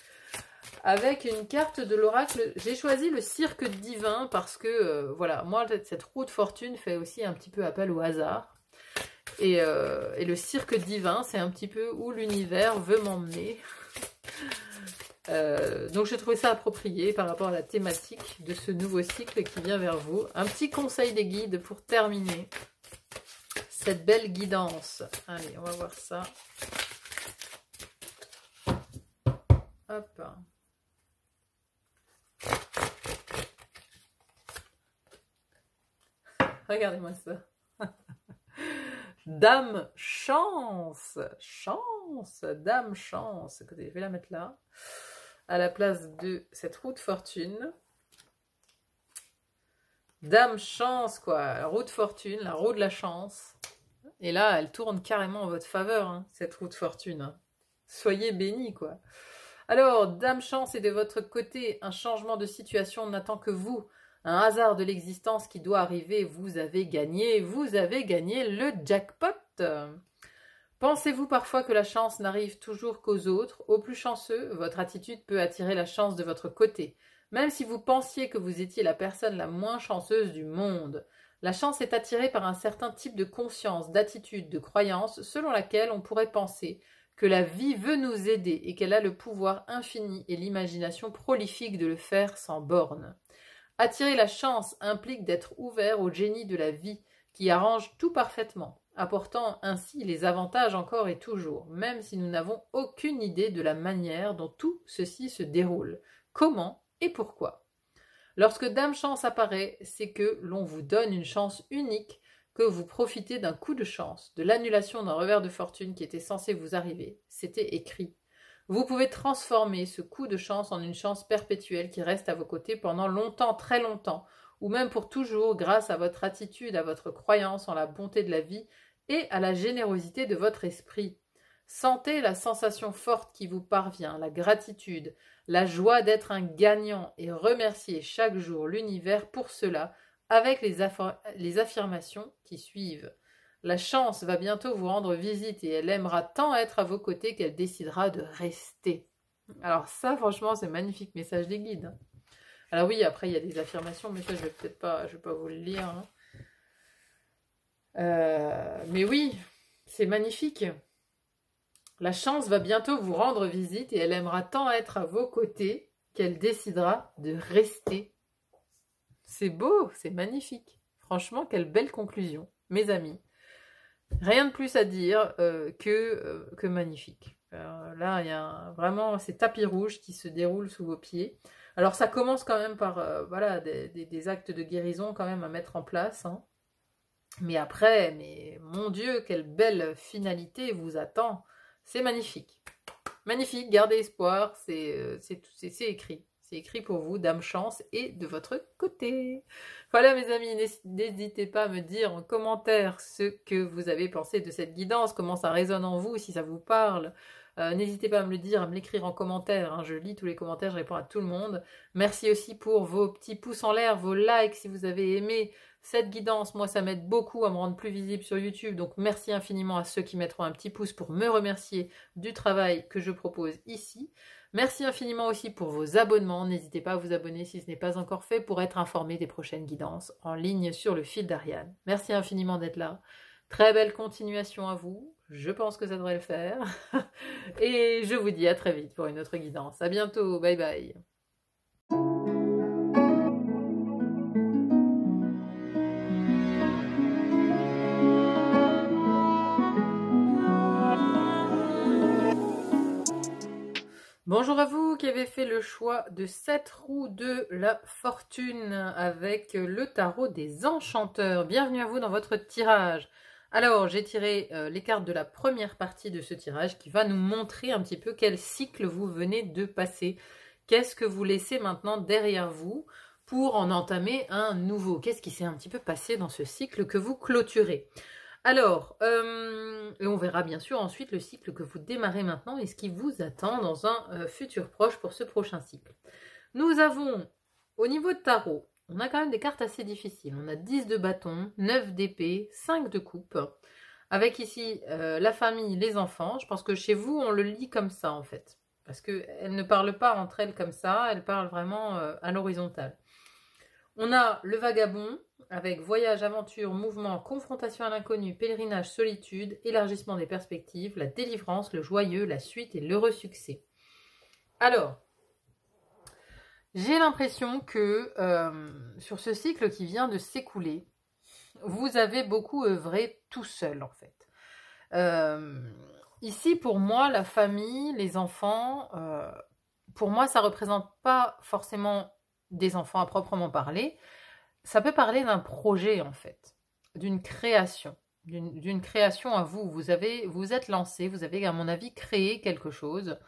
avec une carte de l'oracle. J'ai choisi le cirque divin parce que, voilà, moi, cette roue de fortune fait aussi un petit peu appel au hasard. Et le cirque divin, c'est un petit peu où l'univers veut m'emmener. Donc j'ai trouvé ça approprié par rapport à la thématique de ce nouveau cycle qui vient vers vous. Un petit conseil des guides pour terminer cette belle guidance. Allez, on va voir ça. Hop. Regardez-moi ça. Dame chance, dame chance. Écoutez, je vais la mettre là, à la place de cette roue de fortune. Dame chance, quoi. La roue de fortune, la roue de la chance. Et là, elle tourne carrément en votre faveur, hein, cette roue de fortune. Hein. Soyez bénis, quoi. Alors, dame chance est de votre côté. Un changement de situation n'attend que vous. Un hasard de l'existence qui doit arriver, vous avez gagné le jackpot. Pensez-vous parfois que la chance n'arrive toujours qu'aux autres? Au plus chanceux, votre attitude peut attirer la chance de votre côté, même si vous pensiez que vous étiez la personne la moins chanceuse du monde. La chance est attirée par un certain type de conscience, d'attitude, de croyance, selon laquelle on pourrait penser que la vie veut nous aider et qu'elle a le pouvoir infini et l'imagination prolifique de le faire sans bornes. Attirer la chance implique d'être ouvert au génie de la vie, qui arrange tout parfaitement, apportant ainsi les avantages encore et toujours, même si nous n'avons aucune idée de la manière dont tout ceci se déroule, comment et pourquoi. Lorsque Dame Chance apparaît, c'est que l'on vous donne une chance unique, que vous profitez d'un coup de chance, de l'annulation d'un revers de fortune qui était censé vous arriver. C'était écrit. Vous pouvez transformer ce coup de chance en une chance perpétuelle qui reste à vos côtés pendant longtemps, très longtemps, ou même pour toujours grâce à votre attitude, à votre croyance en la bonté de la vie et à la générosité de votre esprit. Sentez la sensation forte qui vous parvient, la gratitude, la joie d'être un gagnant et remerciez chaque jour l'univers pour cela avec les affirmations qui suivent. La chance va bientôt vous rendre visite et elle aimera tant être à vos côtés qu'elle décidera de rester. Alors ça, franchement, c'est un magnifique message des guides. Alors oui, après, il y a des affirmations, mais ça, je vais pas vous le lire. Hein. Mais oui, c'est magnifique. La chance va bientôt vous rendre visite et elle aimera tant être à vos côtés qu'elle décidera de rester. C'est beau, c'est magnifique. Franchement, quelle belle conclusion, mes amis. Rien de plus à dire que magnifique. Là, il y a vraiment ces tapis rouges qui se déroulent sous vos pieds. Alors, ça commence quand même par voilà, des actes de guérison quand même à mettre en place. Hein. Mais après, mais mon Dieu, quelle belle finalité vous attend. C'est magnifique. Magnifique, gardez espoir, c'est écrit. C'est écrit pour vous, Dame Chance, et de votre côté. Voilà mes amis, n'hésitez pas à me dire en commentaire ce que vous avez pensé de cette guidance, comment ça résonne en vous, si ça vous parle. N'hésitez pas à me le dire, à me l'écrire en commentaire. Hein. Je lis tous les commentaires, je réponds à tout le monde. Merci aussi pour vos petits pouces en l'air, vos likes si vous avez aimé cette guidance. Moi, ça m'aide beaucoup à me rendre plus visible sur YouTube. Donc, merci infiniment à ceux qui mettront un petit pouce pour me remercier du travail que je propose ici. Merci infiniment aussi pour vos abonnements. N'hésitez pas à vous abonner si ce n'est pas encore fait pour être informé des prochaines guidances en ligne sur le fil d'Ariane. Merci infiniment d'être là. Très belle continuation à vous. Je pense que ça devrait le faire. Et je vous dis à très vite pour une autre guidance. À bientôt. Bye bye. Bonjour à vous qui avez fait le choix de cette roue de la fortune avec le tarot des enchanteurs. Bienvenue à vous dans votre tirage. Alors, j'ai tiré les cartes de la première partie de ce tirage qui va nous montrer un petit peu quel cycle vous venez de passer. Qu'est-ce que vous laissez maintenant derrière vous pour en entamer un nouveau? Qu'est-ce qui s'est un petit peu passé dans ce cycle que vous clôturez? Alors, et on verra bien sûr ensuite le cycle que vous démarrez maintenant et ce qui vous attend dans un futur proche pour ce prochain cycle. Nous avons, au niveau de tarot, on a quand même des cartes assez difficiles. On a 10 de bâton, 9 d'épée, 5 de coupe, avec ici la famille, les enfants. Je pense que chez vous, on le lit comme ça en fait, parce qu'elles ne parlent pas entre elles comme ça, elles parlent vraiment à l'horizontale. On a le vagabond, avec voyage, aventure, mouvement, confrontation à l'inconnu, pèlerinage, solitude, élargissement des perspectives, la délivrance, le joyeux, la suite et l'heureux succès. Alors, j'ai l'impression que sur ce cycle qui vient de s'écouler, vous avez beaucoup œuvré tout seul en fait. Ici, pour moi, la famille, les enfants, pour moi, ça ne représente pas forcément des enfants à proprement parler. Ça peut parler d'un projet en fait, d'une création à vous. Vous êtes lancé, vous avez à mon avis créé quelque chose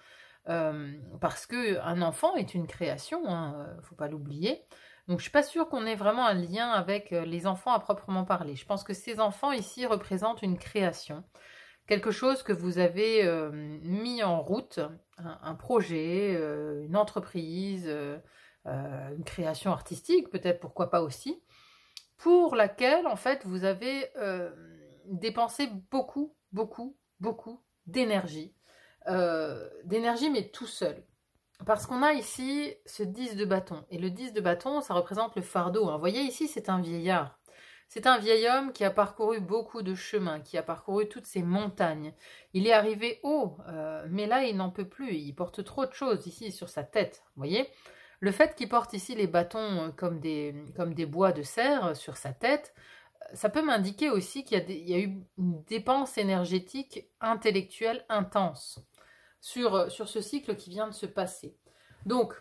parce qu'un enfant est une création, hein, faut pas l'oublier. Donc je suis pas sûre qu'on ait vraiment un lien avec les enfants à proprement parler. Je pense que ces enfants ici représentent une création, quelque chose que vous avez mis en route, un projet, une entreprise. Une création artistique, peut-être, pourquoi pas aussi, pour laquelle, en fait, vous avez dépensé beaucoup d'énergie. Mais tout seul. Parce qu'on a ici ce 10 de bâton. Et le 10 de bâton, ça représente le fardeau. Hein. Vous voyez, ici, c'est un vieillard. C'est un vieil homme qui a parcouru beaucoup de chemins, qui a parcouru toutes ces montagnes. Il est arrivé haut, mais là, il n'en peut plus. Il porte trop de choses ici sur sa tête. Vous voyez ? Le fait qu'il porte ici les bâtons comme des bois de serre sur sa tête, ça peut m'indiquer aussi qu'il y a eu une dépense énergétique intellectuelle intense sur ce cycle qui vient de se passer. Donc,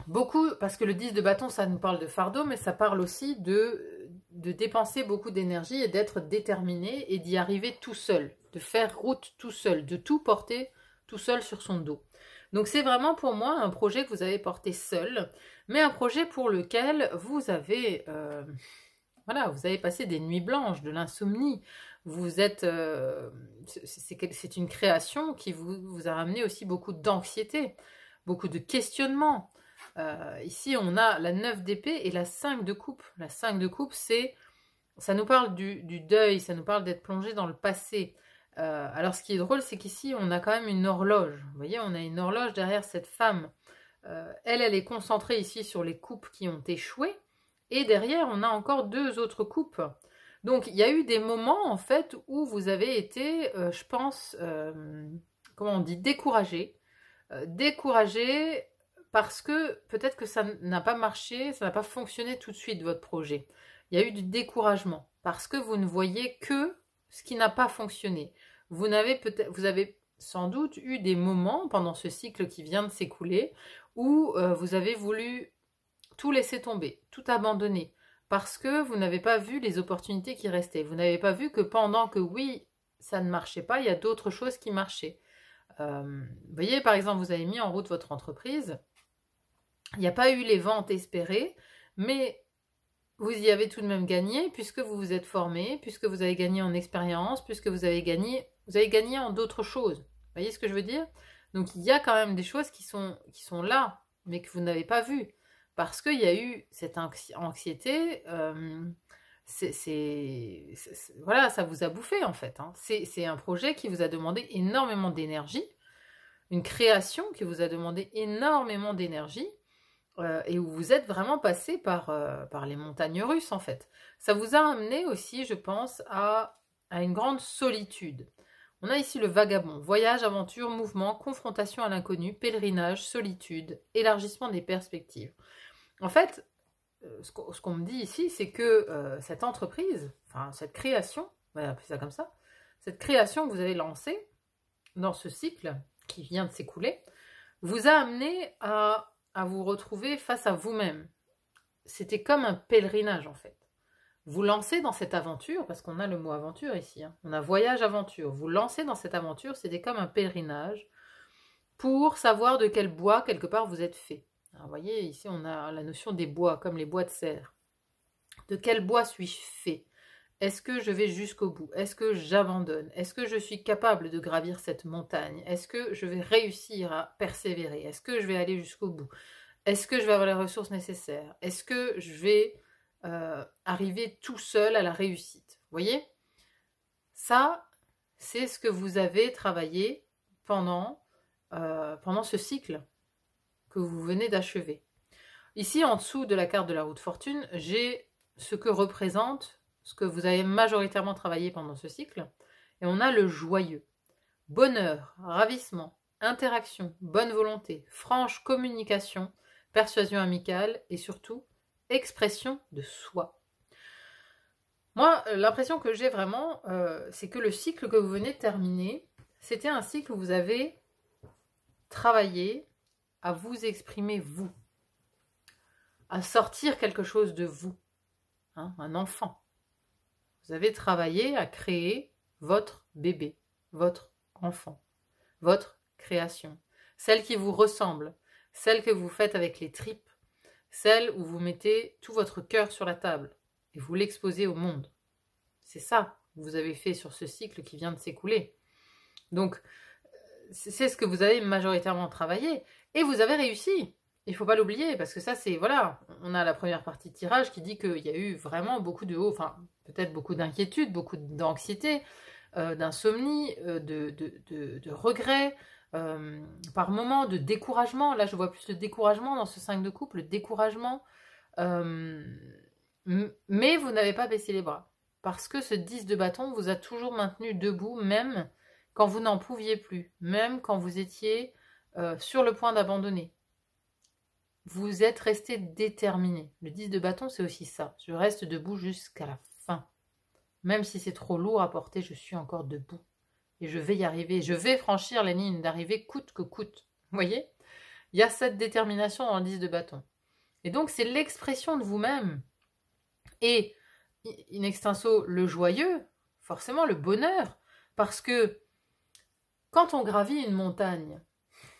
beaucoup, parce que le 10 de bâton, ça nous parle de fardeau, mais ça parle aussi de dépenser beaucoup d'énergie et d'être déterminé et d'y arriver tout seul, de faire route tout seul, de tout porter tout seul sur son dos. Donc c'est vraiment pour moi un projet que vous avez porté seul, mais un projet pour lequel vous avez, vous avez passé des nuits blanches, de l'insomnie. C'est une création qui vous a ramené aussi beaucoup d'anxiété, beaucoup de questionnements. Ici, on a la 9 d'épée et la 5 de coupe. La 5 de coupe, ça nous parle du deuil, ça nous parle d'être plongé dans le passé. Alors ce qui est drôle, c'est qu'ici on a quand même une horloge. Vous voyez, on a une horloge derrière cette femme. Elle est concentrée ici sur les coupes qui ont échoué. Et derrière, on a encore 2 autres coupes. Donc il y a eu des moments en fait où vous avez été, je pense, comment on dit, découragé. Découragé parce que peut-être que ça n'a pas marché, ça n'a pas fonctionné tout de suite votre projet. Il y a eu du découragement parce que vous ne voyez que ce qui n'a pas fonctionné. Vous avez sans doute eu des moments pendant ce cycle qui vient de s'écouler où vous avez voulu tout laisser tomber, tout abandonner, parce que vous n'avez pas vu les opportunités qui restaient. Vous n'avez pas vu que pendant que oui, ça ne marchait pas, il y a d'autres choses qui marchaient. Vous voyez, par exemple, vous avez mis en route votre entreprise, il n'y a pas eu les ventes espérées, mais vous y avez tout de même gagné puisque vous vous êtes formé, puisque vous avez gagné en expérience, puisque vous avez gagné en d'autres choses. Vous voyez ce que je veux dire? Donc il y a quand même des choses qui sont là, mais que vous n'avez pas vues. Parce qu'il y a eu cette anxiété, voilà, ça vous a bouffé en fait. Hein. C'est un projet qui vous a demandé énormément d'énergie, une création qui vous a demandé énormément d'énergie, et où vous êtes vraiment passé par les montagnes russes en fait. Ça vous a amené aussi, je pense, à une grande solitude. On a ici le vagabond, voyage, aventure, mouvement, confrontation à l'inconnu, pèlerinage, solitude, élargissement des perspectives. En fait, ce qu'on me dit ici, c'est que cette entreprise, enfin cette création, on va appeler ça comme ça, cette création que vous avez lancée dans ce cycle qui vient de s'écouler, vous a amené à vous retrouver face à vous-même. C'était comme un pèlerinage en fait. Vous lancez dans cette aventure, parce qu'on a le mot aventure ici, hein, on a voyage-aventure, vous lancez dans cette aventure, c'était comme un pèlerinage pour savoir de quel bois quelque part vous êtes fait. Alors, vous voyez, ici on a la notion des bois, comme les bois de serre. De quel bois suis-je fait? Est-ce que je vais jusqu'au bout? Est-ce que j'abandonne? Est-ce que je suis capable de gravir cette montagne? Est-ce que je vais réussir à persévérer? Est-ce que je vais aller jusqu'au bout? Est-ce que je vais avoir les ressources nécessaires? Est-ce que je vais arriver tout seul à la réussite? Vous voyez? Ça, c'est ce que vous avez travaillé pendant ce cycle que vous venez d'achever. Ici, en dessous de la carte de la roue de fortune, j'ai ce que représente ce que vous avez majoritairement travaillé pendant ce cycle. Et on a le joyeux. Bonheur, ravissement, interaction, bonne volonté, franche communication, persuasion amicale et surtout expression de soi. Moi, l'impression que j'ai vraiment, c'est que le cycle que vous venez de terminer, c'était un cycle où vous avez travaillé à vous exprimer vous, à sortir quelque chose de vous, hein, un enfant. Vous avez travaillé à créer votre bébé, votre enfant, votre création, celle qui vous ressemble, celle que vous faites avec les tripes, celle où vous mettez tout votre cœur sur la table et vous l'exposez au monde. C'est ça que vous avez fait sur ce cycle qui vient de s'écouler. Donc, c'est ce que vous avez majoritairement travaillé et vous avez réussi. Il ne faut pas l'oublier parce que ça, c'est, voilà, on a la première partie de tirage qui dit qu'il y a eu vraiment beaucoup de hauts, enfin, peut-être beaucoup d'inquiétude, beaucoup d'anxiété, d'insomnie, de regrets, par moments de découragement. Là, je vois plus le découragement dans ce 5 de coupe, le découragement. Mais vous n'avez pas baissé les bras parce que ce 10 de bâton vous a toujours maintenu debout, même quand vous n'en pouviez plus, même quand vous étiez sur le point d'abandonner. Vous êtes resté déterminé. Le 10 de bâton, c'est aussi ça. Je reste debout jusqu'à la fin. Même si c'est trop lourd à porter, je suis encore debout. Et je vais y arriver. Je vais franchir la ligne d'arrivée coûte que coûte. Vous voyez? Il y a cette détermination dans le 10 de bâton. Et donc, c'est l'expression de vous-même. Et, in extenso, le joyeux, forcément le bonheur. Parce que quand on gravit une montagne,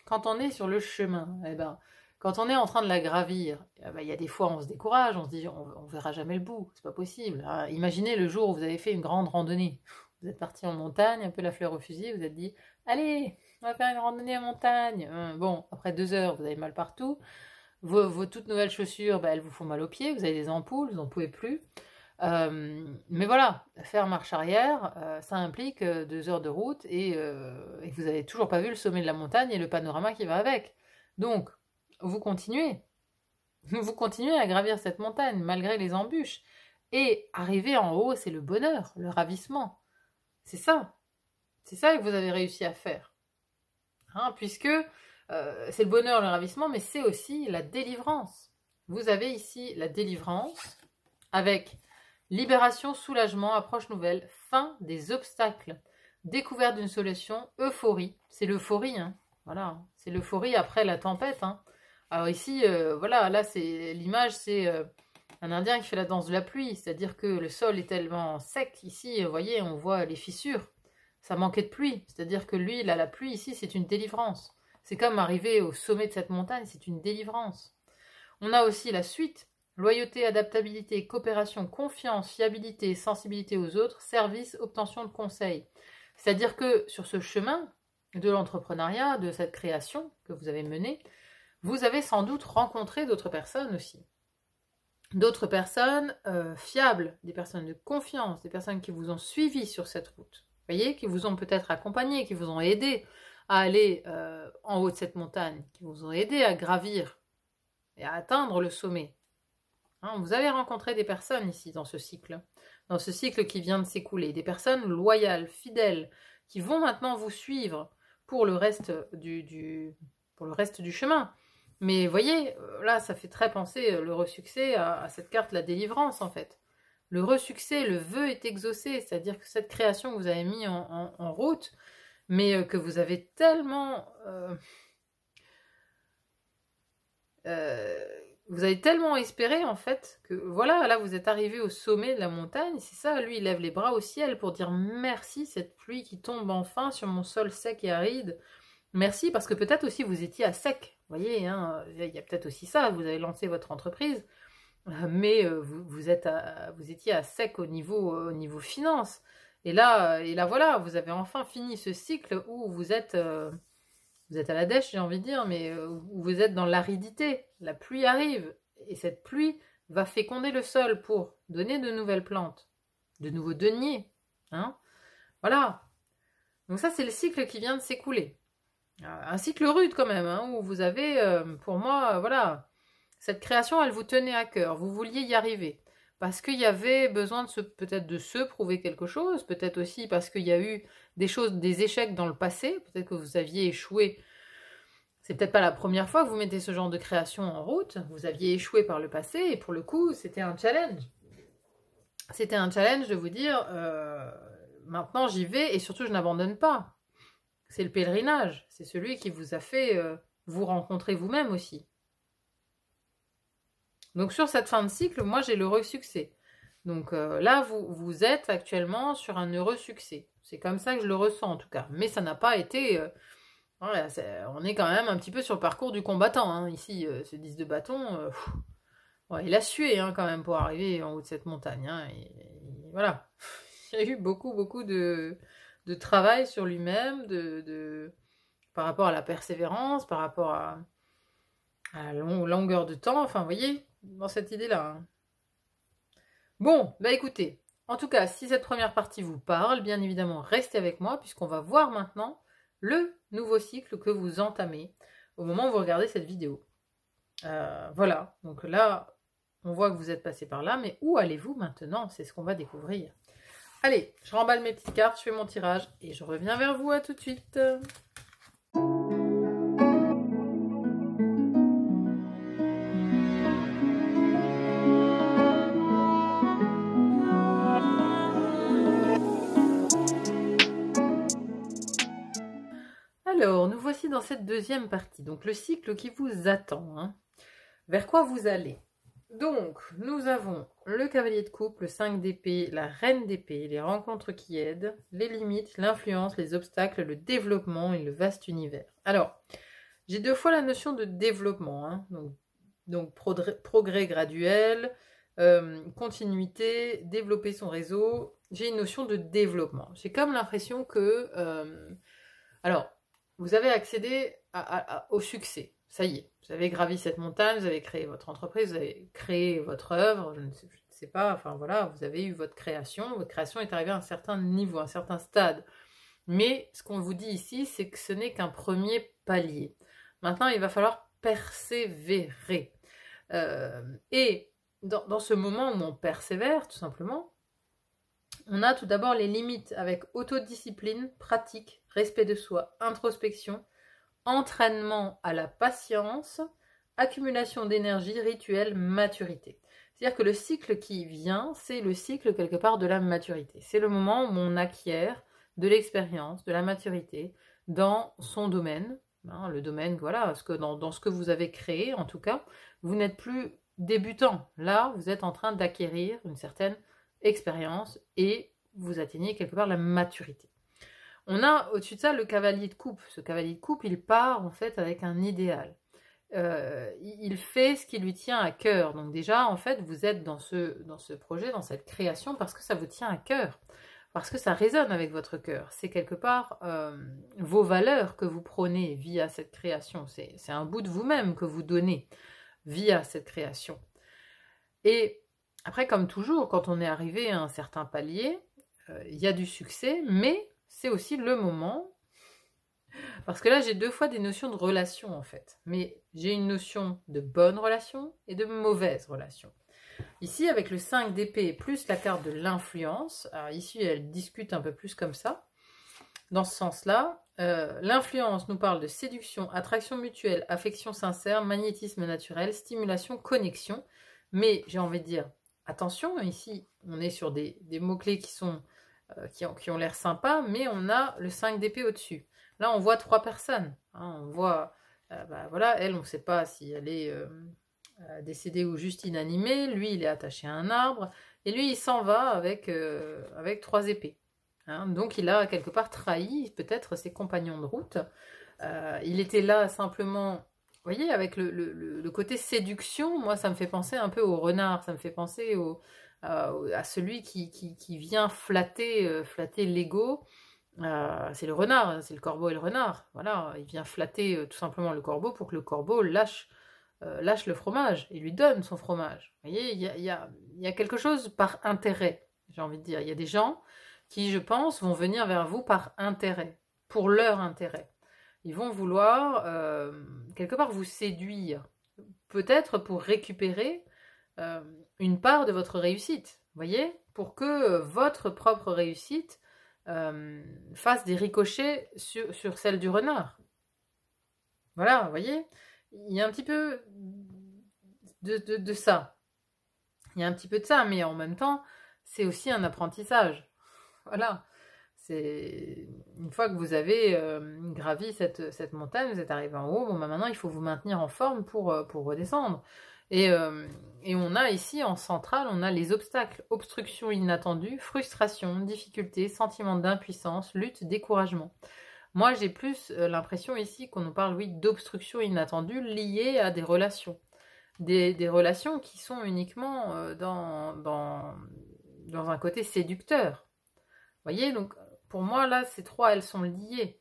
quand on est sur le chemin, eh ben, quand on est en train de la gravir, il y a des fois on se décourage, on se dit on verra jamais le bout, c'est pas possible. Hein. Imaginez le jour où vous avez fait une grande randonnée. Vous êtes parti en montagne, un peu la fleur au fusil, vous êtes dit allez, on va faire une randonnée en montagne. Bon, après 2 heures, vous avez mal partout. Vos toutes nouvelles chaussures, elles vous font mal aux pieds, vous avez des ampoules, vous n'en pouvez plus. Mais voilà, faire marche arrière, ça implique 2 heures de route et vous n'avez toujours pas vu le sommet de la montagne et le panorama qui va avec. Donc, vous continuez à gravir cette montagne malgré les embûches. Et arriver en haut, c'est le bonheur, le ravissement. C'est ça que vous avez réussi à faire. Hein, puisque c'est le bonheur, le ravissement, mais c'est aussi la délivrance. Vous avez ici la délivrance avec libération, soulagement, approche nouvelle, fin des obstacles, découverte d'une solution, euphorie. C'est l'euphorie, hein. Voilà, c'est l'euphorie après la tempête, hein. Alors ici, voilà, là c'est l'image, c'est un Indien qui fait la danse de la pluie, c'est-à-dire que le sol est tellement sec. Ici, vous voyez, on voit les fissures. Ça manquait de pluie, c'est-à-dire que lui, là, la pluie, ici, c'est une délivrance. C'est comme arriver au sommet de cette montagne, c'est une délivrance. On a aussi la suite. Loyauté, adaptabilité, coopération, confiance, fiabilité, sensibilité aux autres, service, obtention de conseils. C'est-à-dire que sur ce chemin de l'entrepreneuriat, de cette création que vous avez menée, vous avez sans doute rencontré d'autres personnes aussi. D'autres personnes fiables, des personnes de confiance, des personnes qui vous ont suivi sur cette route. Vous voyez, qui vous ont peut-être accompagné, qui vous ont aidé à aller en haut de cette montagne, qui vous ont aidé à gravir et à atteindre le sommet. Hein, vous avez rencontré des personnes ici dans ce cycle qui vient de s'écouler, des personnes loyales, fidèles, qui vont maintenant vous suivre pour le reste du chemin. Mais voyez, là, ça fait très penser l'heureux succès à cette carte, la délivrance, en fait. L'heureux succès, le vœu est exaucé, c'est-à-dire que cette création que vous avez mis en route, mais que vous avez tellement... vous avez tellement espéré, en fait, que voilà, là, vous êtes arrivé au sommet de la montagne, c'est ça, lui, il lève les bras au ciel pour dire merci, cette pluie qui tombe enfin sur mon sol sec et aride. Merci, parce que peut-être aussi vous étiez à sec, vous voyez, hein, il y a peut-être aussi ça, vous avez lancé votre entreprise, mais vous étiez à sec au niveau finance. Et là, voilà, vous avez enfin fini ce cycle où vous êtes à la dèche, j'ai envie de dire, mais où vous êtes dans l'aridité. La pluie arrive, et cette pluie va féconder le sol pour donner de nouvelles plantes, de nouveaux deniers. Hein, voilà. Donc ça, c'est le cycle qui vient de s'écouler. Un cycle rude quand même, hein, où vous avez, pour moi, voilà, cette création, elle vous tenait à cœur, vous vouliez y arriver. Parce qu'il y avait besoin peut-être de se prouver quelque chose, peut-être aussi parce qu'il y a eu des échecs dans le passé, peut-être que vous aviez échoué. C'est peut-être pas la première fois que vous mettez ce genre de création en route, vous aviez échoué par le passé, et pour le coup, c'était un challenge. C'était un challenge de vous dire, maintenant j'y vais, et surtout je n'abandonne pas. C'est le pèlerinage, c'est celui qui vous a fait vous rencontrer vous-même aussi. Donc sur cette fin de cycle, moi j'ai l'heureux succès. Donc là, vous êtes actuellement sur un heureux succès. C'est comme ça que je le ressens en tout cas. Mais ça n'a pas été... voilà, on est quand même un petit peu sur le parcours du combattant. Hein. Ici, ce 10 de bâton, ouais, il a sué hein, quand même pour arriver en haut de cette montagne. Hein. Et voilà, il y a eu beaucoup de travail sur lui-même, par rapport à la persévérance, par rapport à la longueur de temps. Enfin, vous voyez, dans cette idée-là. Hein. Bon, bah écoutez, en tout cas, si cette première partie vous parle, bien évidemment, restez avec moi, puisqu'on va voir maintenant le nouveau cycle que vous entamez au moment où vous regardez cette vidéo. Voilà, donc là, on voit que vous êtes passé par là, mais où allez-vous maintenant? C'est ce qu'on va découvrir. Allez, je remballe mes petites cartes, je fais mon tirage, et je reviens vers vous, à tout de suite. Alors, nous voici dans cette deuxième partie, donc le cycle qui vous attend. Hein. Vers quoi vous allez? Donc, nous avons le cavalier de coupe, le 5 d'épée, la reine d'épée, les rencontres qui aident, les limites, l'influence, les obstacles, le développement et le vaste univers. Alors, j'ai deux fois la notion de développement, hein. Donc progrès graduel, continuité, développer son réseau. J'ai une notion de développement. J'ai comme l'impression que... alors, vous avez accédé au succès. Ça y est, vous avez gravi cette montagne, vous avez créé votre entreprise, vous avez créé votre œuvre, je ne sais pas, enfin voilà, vous avez eu votre création est arrivée à un certain niveau, à un certain stade. Mais ce qu'on vous dit ici, c'est que ce n'est qu'un premier palier. Maintenant, il va falloir persévérer. Et dans ce moment où on persévère, tout simplement, on a tout d'abord les limites avec autodiscipline, pratique, respect de soi, introspection, entraînement à la patience, accumulation d'énergie, rituel, maturité. C'est-à-dire que le cycle qui vient, c'est le cycle quelque part de la maturité. C'est le moment où on acquiert de l'expérience, de la maturité dans son domaine. Hein, le domaine, voilà, dans ce que vous avez créé en tout cas. Vous n'êtes plus débutant. Là, vous êtes en train d'acquérir une certaine expérience et vous atteignez quelque part la maturité. On a au-dessus de ça le cavalier de coupe. Ce cavalier de coupe, il part en fait avec un idéal. Il fait ce qui lui tient à cœur. Donc déjà, en fait, vous êtes dans ce projet, dans cette création, parce que ça vous tient à cœur, parce que ça résonne avec votre cœur. C'est quelque part vos valeurs que vous prônez via cette création. C'est un bout de vous-même que vous donnez via cette création. Et après, comme toujours, quand on est arrivé à un certain palier, il y a du succès, mais c'est aussi le moment, parce que là j'ai deux fois des notions de relation en fait, mais j'ai une notion de bonne relation et de mauvaise relation. Ici avec le 5 d'épée plus la carte de l'influence, alors ici elle discute un peu plus comme ça, dans ce sens-là, l'influence nous parle de séduction, attraction mutuelle, affection sincère, magnétisme naturel, stimulation, connexion, mais j'ai envie de dire, attention, ici on est sur des mots-clés qui ont l'air sympas, mais on a le 5 d'épée au-dessus. Là, on voit 3 personnes. Hein, on voit, voilà, elle, on ne sait pas si elle est décédée ou juste inanimée. Lui, il est attaché à un arbre. Et lui, il s'en va avec 3 épées. Hein, donc, il a quelque part trahi peut-être ses compagnons de route. Il était là simplement, vous voyez, avec le côté séduction. Moi, ça me fait penser un peu au renard. Ça me fait penser à celui qui vient flatter l'ego. C'est le renard, c'est le corbeau et le renard. Voilà, il vient flatter tout simplement le corbeau pour que le corbeau lâche le fromage et lui donne son fromage. Vous voyez, il y a quelque chose par intérêt, j'ai envie de dire. Il y a des gens qui, je pense, vont venir vers vous par intérêt, pour leur intérêt. Ils vont vouloir, quelque part, vous séduire, peut-être pour récupérer une part de votre réussite, vous voyez, pour que votre propre réussite fasse des ricochets sur celle du renard. Voilà, vous voyez, il y a un petit peu de ça. Il y a un petit peu de ça, mais en même temps, c'est aussi un apprentissage. Voilà. C'est une fois que vous avez gravi cette montagne, vous êtes arrivé en haut, bon, maintenant il faut vous maintenir en forme pour redescendre. Et on a ici en centrale, on a les obstacles, obstructions inattendues, frustration, difficultés, sentiment d'impuissance, lutte, découragement. Moi j'ai plus l'impression ici qu'on nous parle, oui, d'obstructions inattendues liées à des relations. Des relations qui sont uniquement dans un côté séducteur. Vous voyez, donc pour moi là, ces trois, elles sont liées.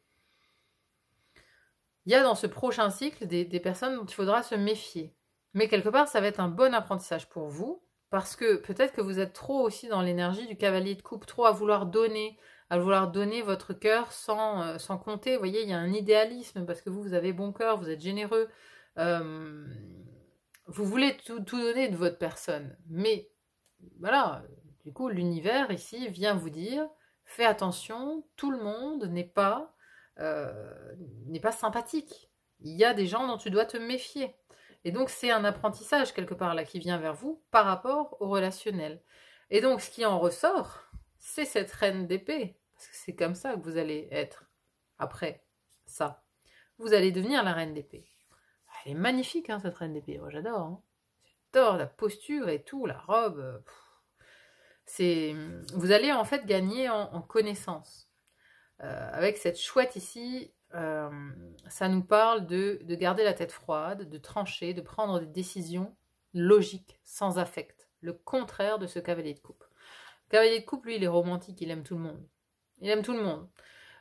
Il y a dans ce prochain cycle des personnes dont il faudra se méfier. Mais quelque part, ça va être un bon apprentissage pour vous, parce que peut-être que vous êtes trop aussi dans l'énergie du cavalier de coupe, trop à vouloir donner votre cœur sans compter. Vous voyez, il y a un idéalisme, parce que vous avez bon cœur, vous êtes généreux, vous voulez tout donner de votre personne. Mais voilà, du coup, l'univers ici vient vous dire, fais attention, tout le monde n'est pas sympathique. Il y a des gens dont tu dois te méfier. Et donc, c'est un apprentissage quelque part là qui vient vers vous par rapport au relationnel. Et donc, ce qui en ressort, c'est cette reine d'épée. Parce que c'est comme ça que vous allez être après ça. Vous allez devenir la reine d'épée. Elle est magnifique, hein, cette reine d'épée. Moi, j'adore. Hein. J'adore la posture et tout, la robe. Vous allez en fait gagner en connaissance. Avec cette chouette ici, ça nous parle de garder la tête froide, de trancher, de prendre des décisions logiques, sans affect. Le contraire de ce cavalier de coupe. Le cavalier de coupe, lui, il est romantique, il aime tout le monde. Il aime tout le monde.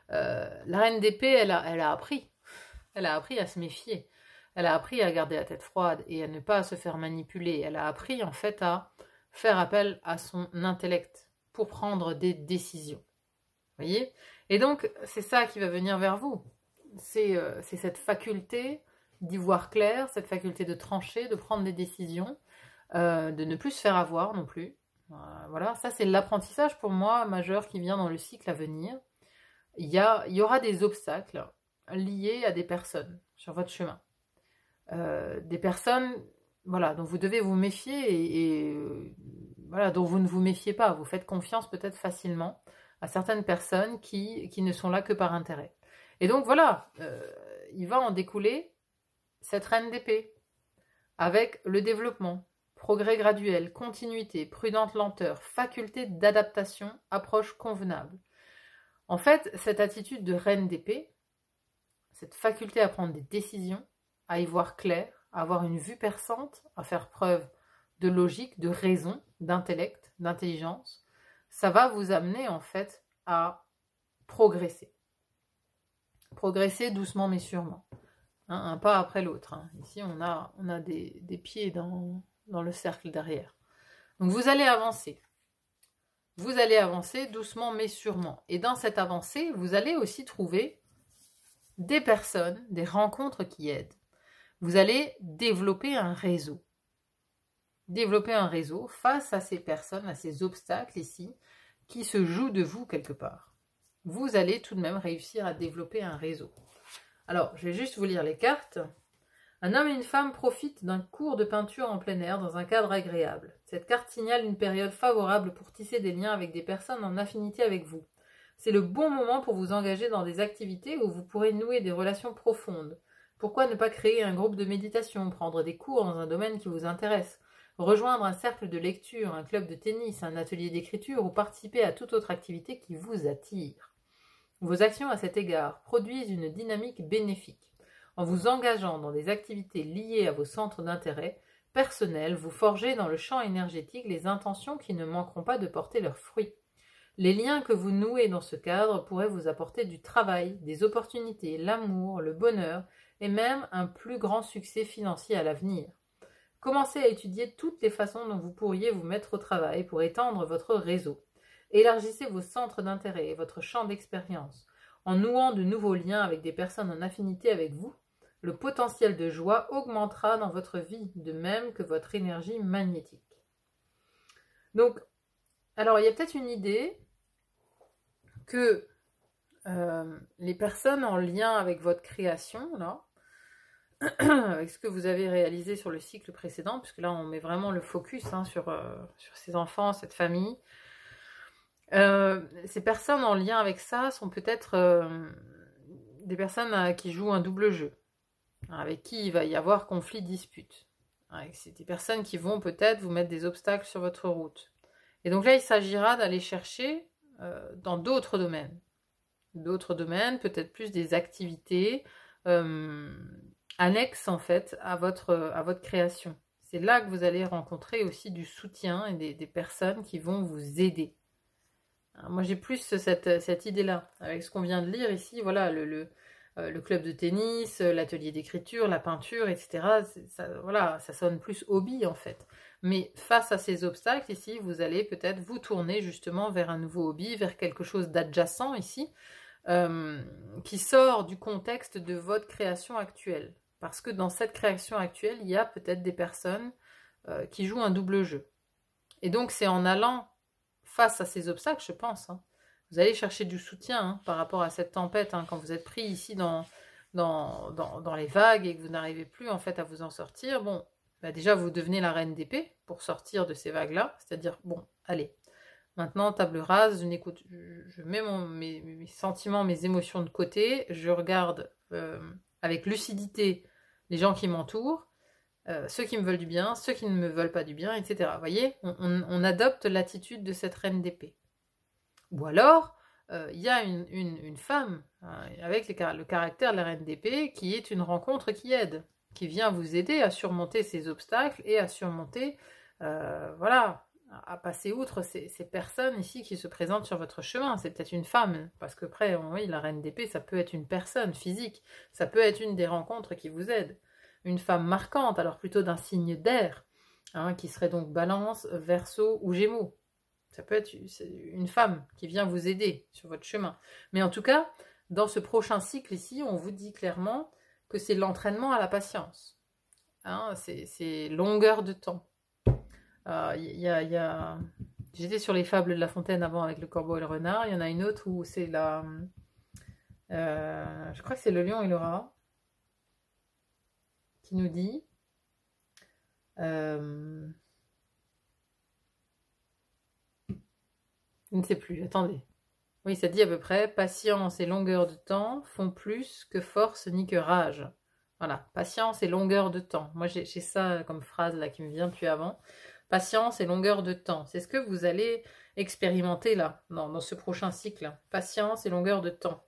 La reine d'épée, elle a appris. Elle a appris à se méfier. Elle a appris à garder la tête froide et à ne pas se faire manipuler. Elle a appris en fait à faire appel à son intellect pour prendre des décisions. Vous voyez ? Et donc, c'est ça qui va venir vers vous. C'est cette faculté d'y voir clair, cette faculté de trancher, de prendre des décisions, de ne plus se faire avoir non plus. Voilà, ça c'est l'apprentissage pour moi majeur qui vient dans le cycle à venir. Il y aura des obstacles liés à des personnes sur votre chemin. Des personnes, voilà, dont vous devez vous méfier et voilà, dont vous ne vous méfiez pas. Vous faites confiance peut-être facilement à certaines personnes qui ne sont là que par intérêt. Et donc voilà, il va en découler cette reine d'épée avec le développement. progrès graduel, continuité, prudente lenteur, faculté d'adaptation, approche convenable. En fait, cette attitude de reine d'épée, cette faculté à prendre des décisions, à y voir clair, à avoir une vue perçante, à faire preuve de logique, de raison, d'intellect, d'intelligence, ça va vous amener en fait à progresser. Progresser doucement mais sûrement, hein, un pas après l'autre. Hein. Ici, on a des pieds dans le cercle derrière. Donc vous allez avancer. Vous allez avancer doucement mais sûrement. Et dans cette avancée, vous allez aussi trouver des personnes, des rencontres qui aident. Vous allez développer un réseau. Développer un réseau face à ces personnes, à ces obstacles ici, qui se jouent de vous quelque part. Vous allez tout de même réussir à développer un réseau. Alors, je vais juste vous lire les cartes. Un homme et une femme profitent d'un cours de peinture en plein air dans un cadre agréable. Cette carte signale une période favorable pour tisser des liens avec des personnes en affinité avec vous. C'est le bon moment pour vous engager dans des activités où vous pourrez nouer des relations profondes. Pourquoi ne pas créer un groupe de méditation, prendre des cours dans un domaine qui vous intéresse, rejoindre un cercle de lecture, un club de tennis, un atelier d'écriture ou participer à toute autre activité qui vous attire. Vos actions à cet égard produisent une dynamique bénéfique. En vous engageant dans des activités liées à vos centres d'intérêt personnels, vous forgez dans le champ énergétique les intentions qui ne manqueront pas de porter leurs fruits. Les liens que vous nouez dans ce cadre pourraient vous apporter du travail, des opportunités, l'amour, le bonheur et même un plus grand succès financier à l'avenir. Commencez à étudier toutes les façons dont vous pourriez vous mettre au travail pour étendre votre réseau. Élargissez vos centres d'intérêt et votre champ d'expérience. En nouant de nouveaux liens avec des personnes en affinité avec vous, le potentiel de joie augmentera dans votre vie, de même que votre énergie magnétique. Donc, alors il y a peut-être une idée que les personnes en lien avec votre création, là, avec ce que vous avez réalisé sur le cycle précédent, puisque là on met vraiment le focus sur ces enfants, cette famille. Ces personnes en lien avec ça sont peut-être des personnes qui jouent un double jeu, avec qui il va y avoir conflit, dispute. C'est des personnes qui vont peut-être vous mettre des obstacles sur votre route. Et donc là, il s'agira d'aller chercher dans d'autres domaines. D'autres domaines, peut-être plus des activités annexes en fait à votre création. C'est là que vous allez rencontrer aussi du soutien et des personnes qui vont vous aider. Alors moi j'ai plus cette idée-là, avec ce qu'on vient de lire ici, voilà, le club de tennis, l'atelier d'écriture, la peinture, etc. Voilà, ça sonne plus hobby en fait. Mais face à ces obstacles ici, vous allez peut-être vous tourner justement vers un nouveau hobby, vers quelque chose d'adjacent ici, qui sort du contexte de votre création actuelle. Parce que dans cette création actuelle, il y a peut-être des personnes qui jouent un double jeu. Et donc c'est en allant face à ces obstacles, je pense, vous allez chercher du soutien par rapport à cette tempête, quand vous êtes pris ici dans les vagues et que vous n'arrivez plus en fait à vous en sortir. Bon, déjà vous devenez la reine d'épée pour sortir de ces vagues-là, c'est-à-dire, bon, allez, maintenant table rase, je mets mes sentiments, mes émotions de côté, je regarde avec lucidité les gens qui m'entourent, ceux qui me veulent du bien, ceux qui ne me veulent pas du bien, etc. Vous voyez, on adopte l'attitude de cette reine d'épée. Ou alors, il y a une femme avec le caractère de la reine d'épée qui est une rencontre qui aide, qui vient vous aider à surmonter ces obstacles et à surmonter, voilà, à passer outre ces personnes ici qui se présentent sur votre chemin. C'est peut-être une femme, parce que après, oui, la reine d'épée, ça peut être une personne physique, ça peut être une des rencontres qui vous aide. Une femme marquante, alors plutôt d'un signe d'air, qui serait donc Balance, Verseau ou Gémeaux. Ça peut être une femme qui vient vous aider sur votre chemin. Mais en tout cas, dans ce prochain cycle ici, on vous dit clairement que c'est l'entraînement à la patience. C'est longueur de temps. J'étais sur les fables de La Fontaine avant avec le corbeau et le renard. Il y en a une autre où c'est je crois que c'est le lion et le rat qui nous dit je ne sais plus, attendez. Oui, ça dit à peu près, patience et longueur de temps font plus que force ni que rage. Voilà, patience et longueur de temps. Moi, j'ai ça comme phrase là qui me vient depuis avant. Patience et longueur de temps. C'est ce que vous allez expérimenter là, dans ce prochain cycle. Patience et longueur de temps.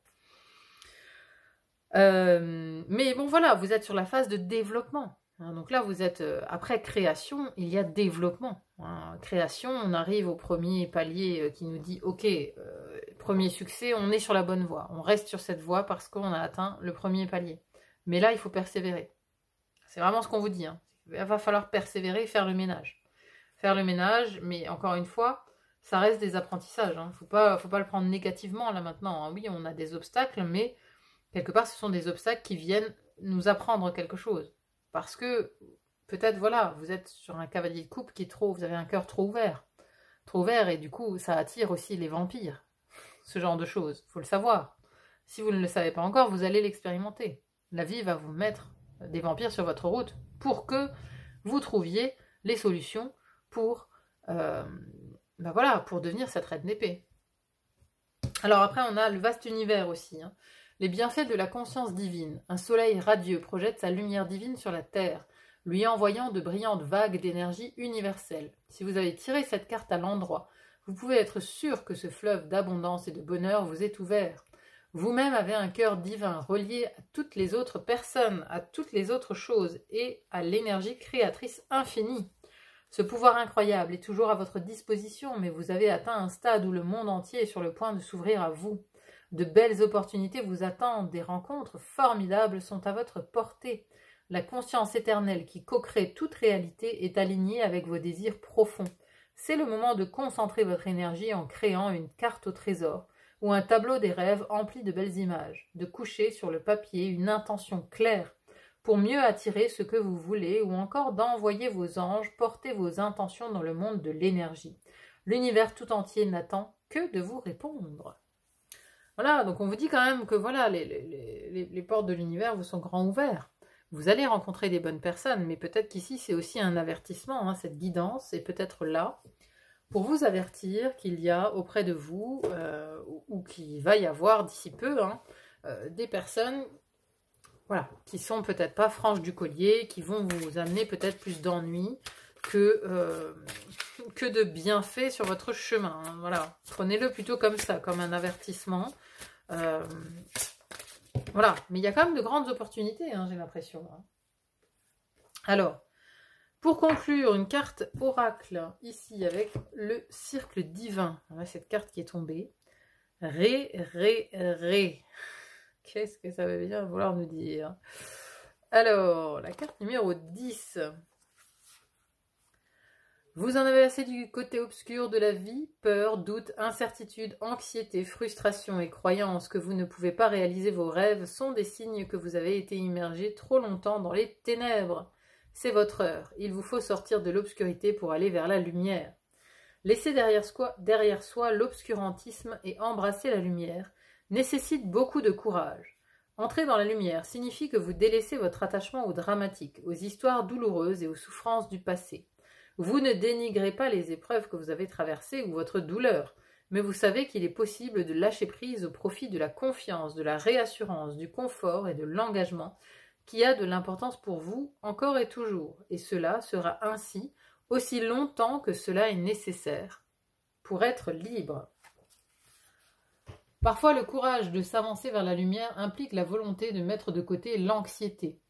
Mais bon, voilà, vous êtes sur la phase de développement. Donc là, vous êtes après création, il y a développement. Création, on arrive au premier palier qui nous dit, ok, premier succès, on est sur la bonne voie. On reste sur cette voie parce qu'on a atteint le premier palier. Mais là, il faut persévérer. C'est vraiment ce qu'on vous dit. Il va falloir persévérer et faire le ménage. Faire le ménage, mais encore une fois, ça reste des apprentissages. Faut pas le prendre négativement là maintenant. Oui, on a des obstacles, mais quelque part, ce sont des obstacles qui viennent nous apprendre quelque chose. Parce que, peut-être, voilà, vous êtes sur un cavalier de coupe qui est trop... Vous avez un cœur trop ouvert. Trop ouvert, et du coup, ça attire aussi les vampires. Ce genre de choses. Il faut le savoir. Si vous ne le savez pas encore, vous allez l'expérimenter. La vie va vous mettre des vampires sur votre route pour que vous trouviez les solutions pour, voilà, pour devenir cette reine d'épée. Alors après, on a le vaste univers aussi. Les bienfaits de la conscience divine. Un soleil radieux projette sa lumière divine sur la terre, lui envoyant de brillantes vagues d'énergie universelle. Si vous avez tiré cette carte à l'endroit, vous pouvez être sûr que ce fleuve d'abondance et de bonheur vous est ouvert. Vous-même avez un cœur divin relié à toutes les autres personnes, à toutes les autres choses et à l'énergie créatrice infinie. Ce pouvoir incroyable est toujours à votre disposition, mais vous avez atteint un stade où le monde entier est sur le point de s'ouvrir à vous. De belles opportunités vous attendent, des rencontres formidables sont à votre portée. La conscience éternelle qui co-crée toute réalité est alignée avec vos désirs profonds. C'est le moment de concentrer votre énergie en créant une carte au trésor ou un tableau des rêves empli de belles images, de coucher sur le papier une intention claire pour mieux attirer ce que vous voulez ou encore d'envoyer vos anges porter vos intentions dans le monde de l'énergie. L'univers tout entier n'attend que de vous répondre. Voilà, donc on vous dit quand même que voilà, les portes de l'univers vous sont grand ouverts. Vous allez rencontrer des bonnes personnes, mais peut-être qu'ici c'est aussi un avertissement, cette guidance est peut-être là pour vous avertir qu'il y a auprès de vous, ou qu'il va y avoir d'ici peu, des personnes voilà, qui sont peut-être pas franches du collier, qui vont vous amener peut-être plus d'ennuis que de bienfaits sur votre chemin. Voilà, prenez-le plutôt comme ça, comme un avertissement. Voilà, mais il y a quand même de grandes opportunités, j'ai l'impression. Alors, pour conclure, une carte oracle, ici, avec le cercle divin. Voilà, cette carte qui est tombée. Ré. Qu'est-ce que ça veut bien vouloir nous dire? Alors, la carte numéro 10. Vous en avez assez du côté obscur de la vie, peur, doute, incertitude, anxiété, frustration et croyance que vous ne pouvez pas réaliser vos rêves sont des signes que vous avez été immergé trop longtemps dans les ténèbres. C'est votre heure, il vous faut sortir de l'obscurité pour aller vers la lumière. Laisser derrière soi l'obscurantisme et embrasser la lumière nécessite beaucoup de courage. Entrer dans la lumière signifie que vous délaissez votre attachement au dramatique, aux histoires douloureuses et aux souffrances du passé. Vous ne dénigrez pas les épreuves que vous avez traversées ou votre douleur, mais vous savez qu'il est possible de lâcher prise au profit de la confiance, de la réassurance, du confort et de l'engagement qui a de l'importance pour vous encore et toujours, et cela sera ainsi aussi longtemps que cela est nécessaire pour être libre. Parfois, le courage de s'avancer vers la lumière implique la volonté de mettre de côté l'anxiété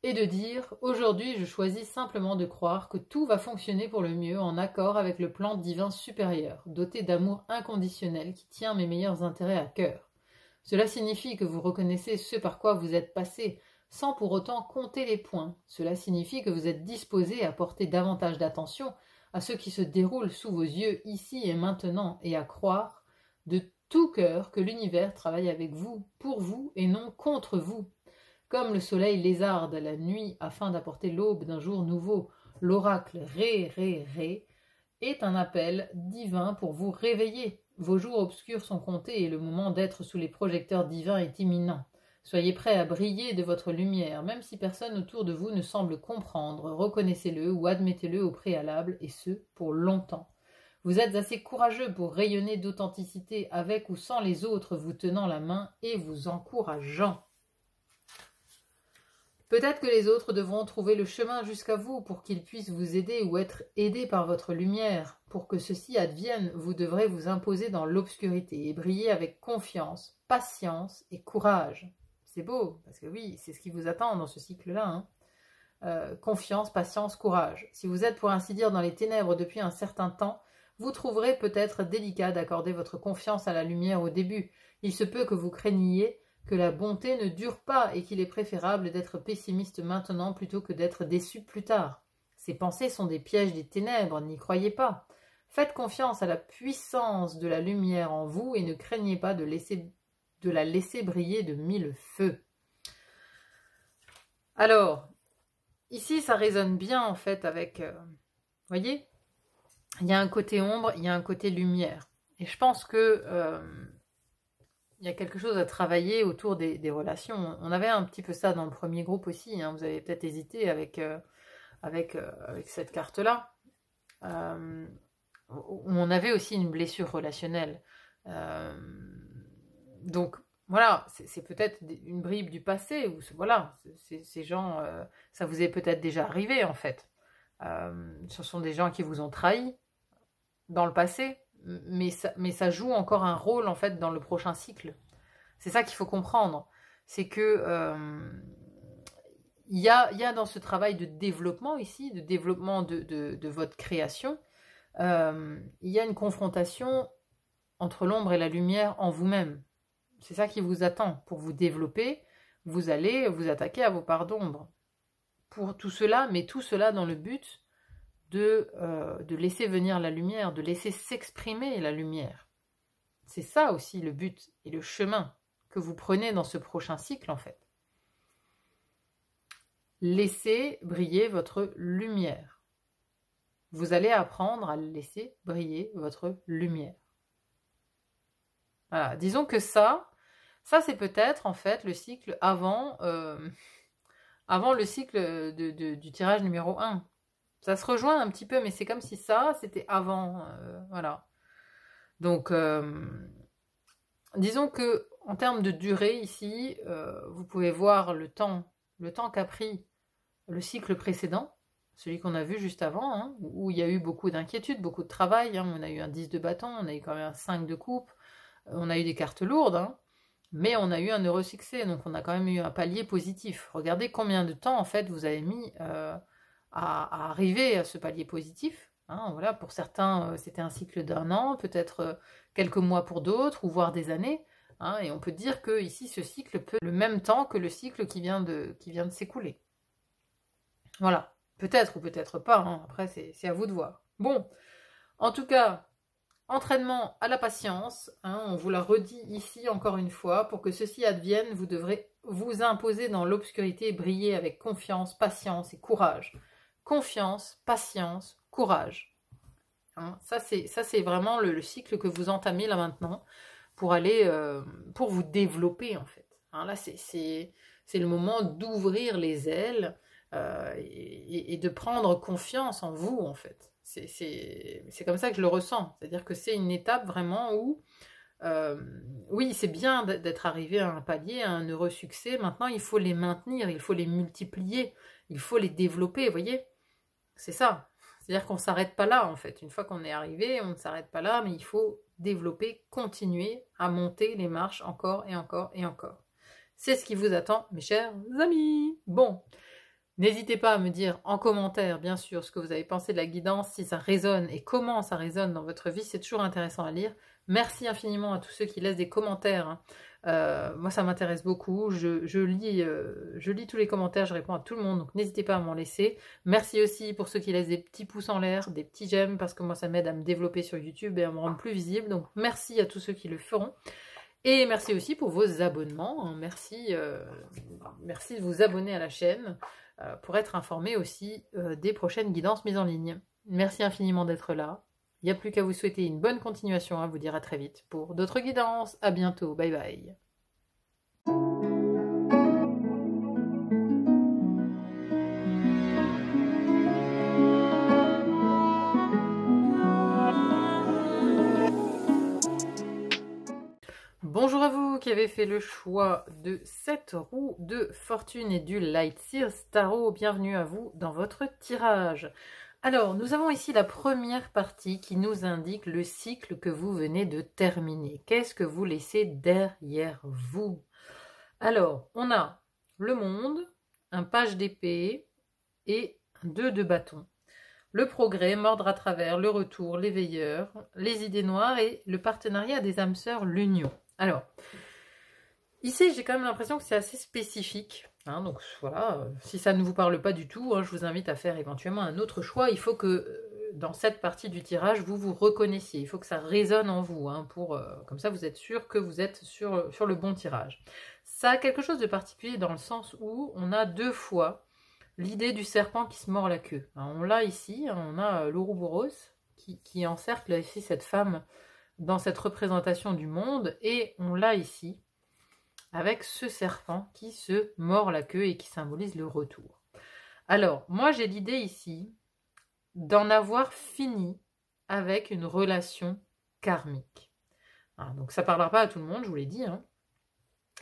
et de dire « Aujourd'hui, je choisis simplement de croire que tout va fonctionner pour le mieux en accord avec le plan divin supérieur, doté d'amour inconditionnel qui tient mes meilleurs intérêts à cœur. Cela signifie que vous reconnaissez ce par quoi vous êtes passé, sans pour autant compter les points. Cela signifie que vous êtes disposé à porter davantage d'attention à ce qui se déroule sous vos yeux ici et maintenant et à croire de tout cœur que l'univers travaille avec vous, pour vous et non contre vous. Comme le soleil lézarde la nuit afin d'apporter l'aube d'un jour nouveau, l'oracle Ré est un appel divin pour vous réveiller. Vos jours obscurs sont comptés et le moment d'être sous les projecteurs divins est imminent. Soyez prêts à briller de votre lumière, même si personne autour de vous ne semble comprendre. Reconnaissez-le ou admettez-le au préalable, et ce, pour longtemps. Vous êtes assez courageux pour rayonner d'authenticité avec ou sans les autres vous tenant la main et vous encourageant. Peut-être que les autres devront trouver le chemin jusqu'à vous pour qu'ils puissent vous aider ou être aidés par votre lumière. Pour que ceci advienne, vous devrez vous imposer dans l'obscurité et briller avec confiance, patience et courage. C'est beau, parce que oui, c'est ce qui vous attend dans ce cycle-là. Confiance, patience, courage. Si vous êtes pour ainsi dire dans les ténèbres depuis un certain temps, vous trouverez peut-être délicat d'accorder votre confiance à la lumière au début. Il se peut que vous craigniez que la bonté ne dure pas et qu'il est préférable d'être pessimiste maintenant plutôt que d'être déçu plus tard. Ces pensées sont des pièges des ténèbres, n'y croyez pas. Faites confiance à la puissance de la lumière en vous et ne craignez pas de la laisser briller de mille feux. Alors, ici ça résonne bien en fait avec, voyez, il y a un côté ombre, il y a un côté lumière. Et je pense que il y a quelque chose à travailler autour des relations. On avait un petit peu ça dans le premier groupe aussi. Vous avez peut-être hésité avec cette carte-là. On avait aussi une blessure relationnelle. Donc, voilà, c'est peut-être une bribe du passé. Ou voilà, ces gens, ça vous est peut-être déjà arrivé, en fait. Ce sont des gens qui vous ont trahi dans le passé. Mais ça joue encore un rôle en fait dans le prochain cycle. C'est ça qu'il faut comprendre. C'est que il y a dans ce travail de développement ici, de développement de votre création, il y a une confrontation entre l'ombre et la lumière en vous-même. C'est ça qui vous attend. Pour vous développer, vous allez vous attaquer à vos parts d'ombre. Pour tout cela, mais tout cela dans le but de laisser venir la lumière, de laisser s'exprimer la lumière. C'est ça aussi le but et le chemin que vous prenez dans ce prochain cycle en fait. Laissez briller votre lumière. Vous allez apprendre à laisser briller votre lumière. Voilà, disons que ça c'est peut-être en fait le cycle avant le cycle du tirage numéro 1. Ça se rejoint un petit peu, mais c'est comme si ça, c'était avant. Voilà. Donc, disons que en termes de durée ici, vous pouvez voir le temps qu'a pris le cycle précédent, celui qu'on a vu juste avant, où il y a eu beaucoup d'inquiétudes, beaucoup de travail. On a eu un 10 de bâton, on a eu quand même un 5 de coupe, on a eu des cartes lourdes, mais on a eu un heureux succès, donc on a quand même eu un palier positif. Regardez combien de temps en fait vous avez mis à arriver à ce palier positif. Voilà, pour certains, c'était un cycle d'1 an, peut-être quelques mois pour d'autres, ou voire des années. Et on peut dire que ici, ce cycle peut le même temps que le cycle qui vient de s'écouler. Voilà, peut-être ou peut-être pas. Après, c'est à vous de voir. Bon, en tout cas, entraînement à la patience. On vous l'a redit ici encore une fois. Pour que ceci advienne, vous devrez vous imposer dans l'obscurité et briller avec confiance, patience et courage. Confiance, patience, courage. Ça c'est vraiment le cycle que vous entamez là maintenant pour aller, pour vous développer en fait. Là c'est le moment d'ouvrir les ailes et de prendre confiance en vous en fait. C'est comme ça que je le ressens. C'est-à-dire que c'est une étape vraiment où, oui, c'est bien d'être arrivé à un palier, à un heureux succès. Maintenant, il faut les maintenir, il faut les multiplier, il faut les développer, vous voyez. C'est ça. C'est-à-dire qu'on ne s'arrête pas là, en fait. Une fois qu'on est arrivé, on ne s'arrête pas là, mais il faut développer, continuer à monter les marches encore et encore et encore. C'est ce qui vous attend, mes chers amis. Bon, n'hésitez pas à me dire en commentaire, bien sûr, ce que vous avez pensé de la guidance, si ça résonne et comment ça résonne dans votre vie. C'est toujours intéressant à lire. Merci infiniment à tous ceux qui laissent des commentaires. Moi, ça m'intéresse beaucoup. Je lis tous les commentaires, je réponds à tout le monde, donc n'hésitez pas à m'en laisser. Merci aussi pour ceux qui laissent des petits pouces en l'air, des petits j'aime, parce que moi, ça m'aide à me développer sur YouTube et à me rendre plus visible. Donc, merci à tous ceux qui le feront. Et merci aussi pour vos abonnements. Merci de vous abonner à la chaîne pour être informé aussi des prochaines guidances mises en ligne. Merci infiniment d'être là. Il n'y a plus qu'à vous souhaiter une bonne continuation, à vous dire à très vite pour d'autres guidances. À bientôt, bye bye. bonjour à vous qui avez fait le choix de cette roue de fortune et du Light Sears Tarot. Bienvenue à vous dans votre tirage. Alors, nous avons ici la première partie qui nous indique le cycle que vous venez de terminer. Qu'est-ce que vous laissez derrière vous? Alors, on a le monde, un page d'épée et 2 de bâton. Le progrès, mordre à travers, le retour, les veilleurs, les idées noires et le partenariat des âmes sœurs, l'union. Alors, ici, j'ai quand même l'impression que c'est assez spécifique. Hein, donc voilà, si ça ne vous parle pas du tout, je vous invite à faire éventuellement un autre choix. Il faut que dans cette partie du tirage, vous vous reconnaissiez. Il faut que ça résonne en vous. Comme ça, vous êtes sûr que vous êtes sur le bon tirage. Ça a quelque chose de particulier dans le sens où on a 2 fois l'idée du serpent qui se mord la queue. On l'a ici, on a l'Ouroboros qui encercle ici cette femme dans cette représentation du monde, et on l'a ici avec ce serpent qui se mord la queue et qui symbolise le retour. Alors, moi j'ai l'idée ici d'en avoir fini avec une relation karmique. Donc ça ne parlera pas à tout le monde, je vous l'ai dit,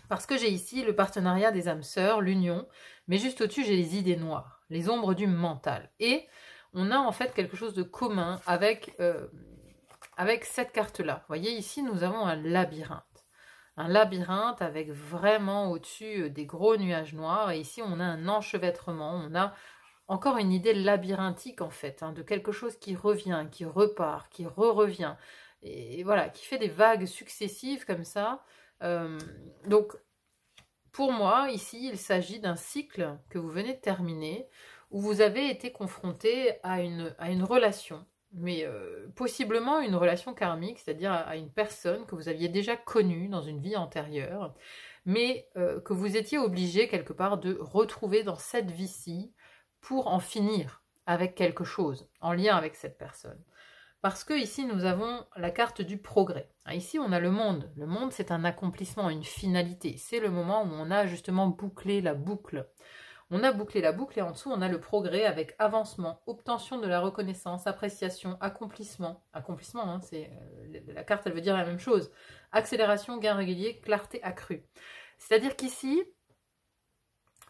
parce que j'ai ici le partenariat des âmes sœurs, l'union, mais juste au-dessus j'ai les idées noires, les ombres du mental. Et on a en fait quelque chose de commun avec cette carte-là. Vous voyez, ici nous avons un labyrinthe. Un labyrinthe avec vraiment au-dessus des gros nuages noirs. Et ici on a un enchevêtrement, on a encore une idée labyrinthique en fait, de quelque chose qui revient, qui repart, qui revient. Et voilà, qui fait des vagues successives comme ça. Donc, pour moi, ici, il s'agit d'un cycle que vous venez de terminer, où vous avez été confronté à une relation, mais possiblement une relation karmique, c'est-à-dire à une personne que vous aviez déjà connue dans une vie antérieure, mais que vous étiez obligé quelque part de retrouver dans cette vie-ci pour en finir avec quelque chose en lien avec cette personne. Parce que ici, nous avons la carte du progrès. Ici, on a le monde. Le monde, c'est un accomplissement, une finalité. C'est le moment où on a justement bouclé la boucle. On a bouclé la boucle et en dessous, on a le progrès avec avancement, obtention de la reconnaissance, appréciation, accomplissement. Accomplissement, la carte, elle veut dire la même chose. Accélération, gain régulier, clarté accrue. C'est-à-dire qu'ici,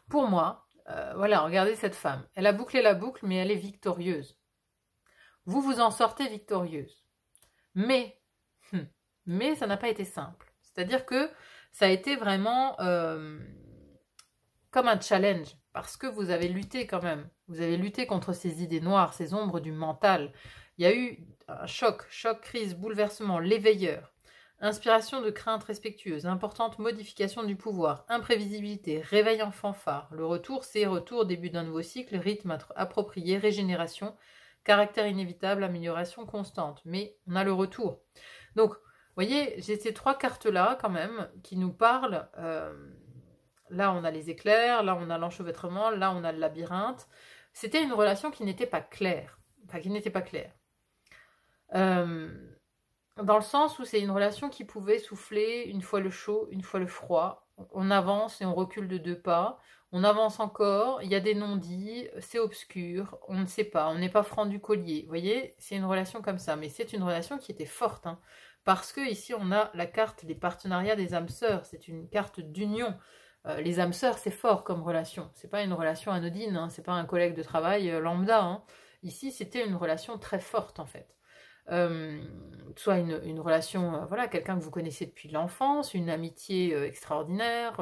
pour moi, voilà, regardez cette femme. Elle a bouclé la boucle, mais elle est victorieuse. Vous vous en sortez victorieuse. Mais ça n'a pas été simple. C'est-à-dire que ça a été vraiment comme un challenge, parce que vous avez lutté quand même. Vous avez lutté contre ces idées noires, ces ombres du mental. Il y a eu un choc, crise, bouleversement, l'éveilleur, inspiration de crainte respectueuse, importante modification du pouvoir, imprévisibilité, réveil en fanfare. Le retour, c'est retour, début d'un nouveau cycle, rythme approprié, régénération, caractère inévitable, amélioration constante. Mais on a le retour. Donc, vous voyez, j'ai ces 3 cartes-là quand même qui nous parlent. Là, on a les éclairs, là, on a l'enchevêtrement, là, on a le labyrinthe. C'était une relation qui n'était pas claire. Enfin, qui n'était pas claire. Dans le sens où c'est une relation qui pouvait souffler une fois le chaud, une fois le froid. On avance et on recule de 2 pas. On avance encore, il y a des non-dits, c'est obscur, on ne sait pas, on n'est pas franc du collier. Vous voyez, c'est une relation comme ça, mais c'est une relation qui était forte, parce que ici on a la carte des partenariats des âmes sœurs, c'est une carte d'union. Les âmes sœurs, c'est fort comme relation, c'est pas une relation anodine, c'est pas un collègue de travail lambda. Ici, c'était une relation très forte en fait. Soit une relation, voilà, quelqu'un que vous connaissez depuis l'enfance, une amitié extraordinaire,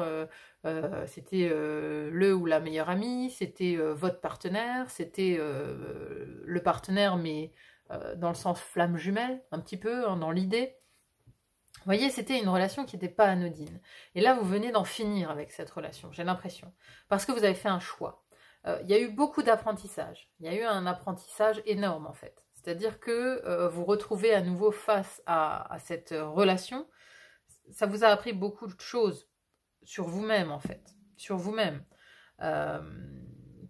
c'était le ou la meilleure amie, c'était votre partenaire, c'était le partenaire, mais dans le sens flamme jumelle, un petit peu, dans l'idée. Vous voyez, c'était une relation qui n'était pas anodine. Et là, vous venez d'en finir avec cette relation, j'ai l'impression. Parce que vous avez fait un choix. Il y a eu beaucoup d'apprentissage. Il y a eu un apprentissage énorme, en fait. C'est-à-dire que vous retrouvez à nouveau face à cette relation. Ça vous a appris beaucoup de choses sur vous-même, en fait. Sur vous-même.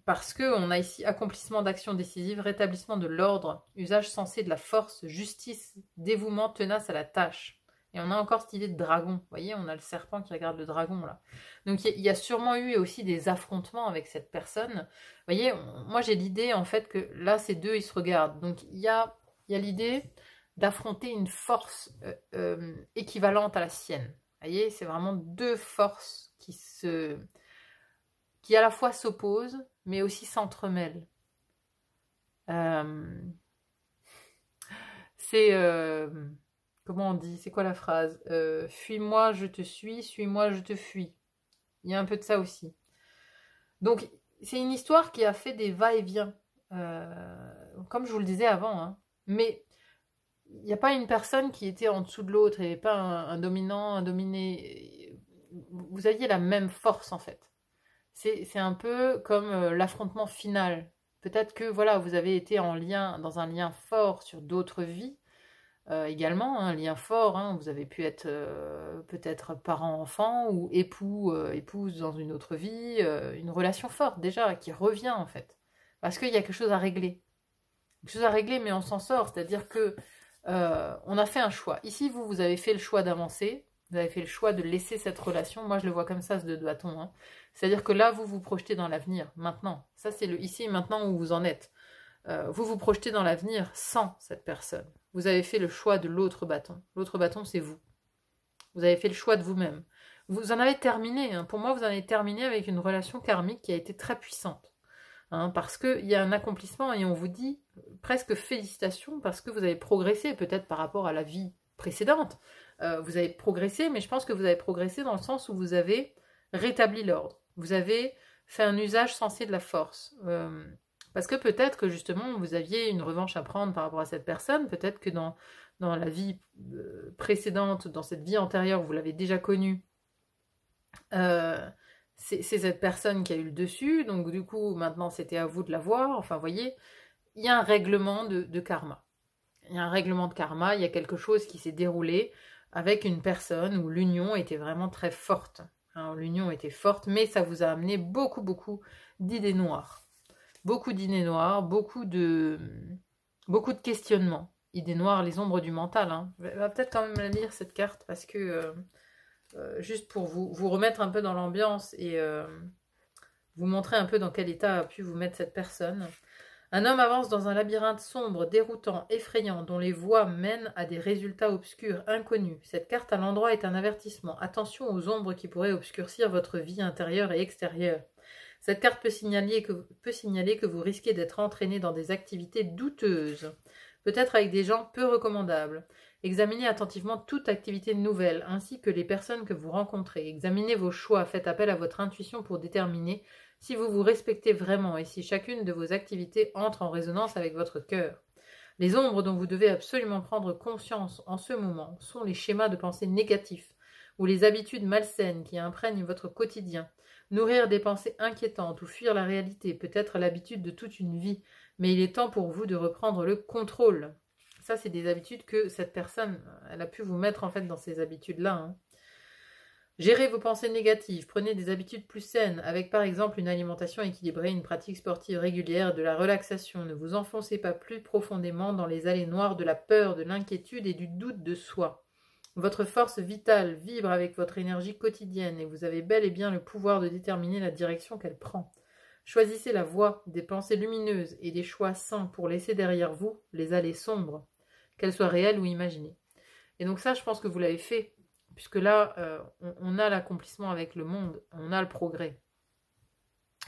Parce qu'on a ici accomplissement d'actions décisives, rétablissement de l'ordre, usage sensé de la force, justice, dévouement tenace à la tâche. Et on a encore cette idée de dragon. Vous voyez, on a le serpent qui regarde le dragon, là. Donc, il y a sûrement eu aussi des affrontements avec cette personne. Vous voyez, moi, j'ai l'idée, en fait, que là, ces deux, ils se regardent. Donc, il y a l'idée d'affronter une force équivalente à la sienne. Vous voyez, c'est vraiment deux forces qui à la fois s'opposent, mais aussi s'entremêlent. C'est... comment on dit? C'est quoi la phrase? Fuis-moi, je te suis-moi, je te fuis. Il y a un peu de ça aussi. Donc, c'est une histoire qui a fait des va-et-vient. Comme je vous le disais avant, hein. Mais il n'y a pas une personne qui était en dessous de l'autre, il n'y avait pas un dominant, un dominé. Vous aviez la même force, en fait. C'est un peu comme l'affrontement final. Peut-être que voilà, vous avez été dans un lien fort sur d'autres vies, également, hein, un lien fort, hein, vous avez pu être peut-être parent-enfant ou épouse dans une autre vie, une relation forte déjà, qui revient en fait. Parce qu'il y a quelque chose à régler. Quelque chose à régler, mais on s'en sort, c'est-à-dire que on a fait un choix. Ici, vous avez fait le choix d'avancer, vous avez fait le choix de laisser cette relation. Moi, je le vois comme ça, ce deux bâtons. Hein. C'est-à-dire que là, vous vous projetez dans l'avenir, maintenant. Ça, c'est le ici et maintenant où vous en êtes. Vous vous projetez dans l'avenir sans cette personne. Vous avez fait le choix de l'autre bâton. L'autre bâton, c'est vous. Vous avez fait le choix de vous-même. Vous en avez terminé. Hein. Pour moi, vous en avez terminé avec une relation karmique qui a été très puissante. Hein, parce qu'il y a un accomplissement et on vous dit presque félicitations parce que vous avez progressé peut-être par rapport à la vie précédente. Vous avez progressé, mais je pense que vous avez progressé dans le sens où vous avez rétabli l'ordre. Vous avez fait un usage sensé de la force. Parce que peut-être que justement vous aviez une revanche à prendre par rapport à cette personne, peut-être que dans la vie précédente, dans cette vie antérieure, vous l'avez déjà connue, c'est cette personne qui a eu le dessus, donc du coup maintenant c'était à vous de la voir, enfin vous voyez, il y a un règlement de karma. Il y a un règlement de karma, il y a quelque chose qui s'est déroulé avec une personne où l'union était vraiment très forte. Hein, l'union était forte, mais ça vous a amené beaucoup d'idées noires. Beaucoup d'idées noires, beaucoup de questionnements. Idées noires, les ombres du mental. Hein. Je vais peut-être quand même la lire cette carte parce que juste pour vous remettre un peu dans l'ambiance et vous montrer un peu dans quel état a pu vous mettre cette personne. Un homme avance dans un labyrinthe sombre, déroutant, effrayant, dont les voies mènent à des résultats obscurs, inconnus. Cette carte à l'endroit est un avertissement. Attention aux ombres qui pourraient obscurcir votre vie intérieure et extérieure. Cette carte peut signaler que vous risquez d'être entraîné dans des activités douteuses, peut-être avec des gens peu recommandables. Examinez attentivement toute activité nouvelle, ainsi que les personnes que vous rencontrez. Examinez vos choix, faites appel à votre intuition pour déterminer si vous vous respectez vraiment et si chacune de vos activités entre en résonance avec votre cœur. Les ombres dont vous devez absolument prendre conscience en ce moment sont les schémas de pensée négatifs ou les habitudes malsaines qui imprègnent votre quotidien. Nourrir des pensées inquiétantes ou fuir la réalité peut être l'habitude de toute une vie, mais il est temps pour vous de reprendre le contrôle. Ça, c'est des habitudes que cette personne, elle a pu vous mettre en fait dans ces habitudes-là. Hein. Gérez vos pensées négatives, prenez des habitudes plus saines, avec par exemple une alimentation équilibrée, une pratique sportive régulière, de la relaxation. Ne vous enfoncez pas plus profondément dans les allées noires de la peur, de l'inquiétude et du doute de soi. Votre force vitale vibre avec votre énergie quotidienne et vous avez bel et bien le pouvoir de déterminer la direction qu'elle prend. Choisissez la voie des pensées lumineuses et des choix sains pour laisser derrière vous les allées sombres, qu'elles soient réelles ou imaginées. Et donc ça, je pense que vous l'avez fait. Puisque là, on a l'accomplissement avec le monde, on a le progrès.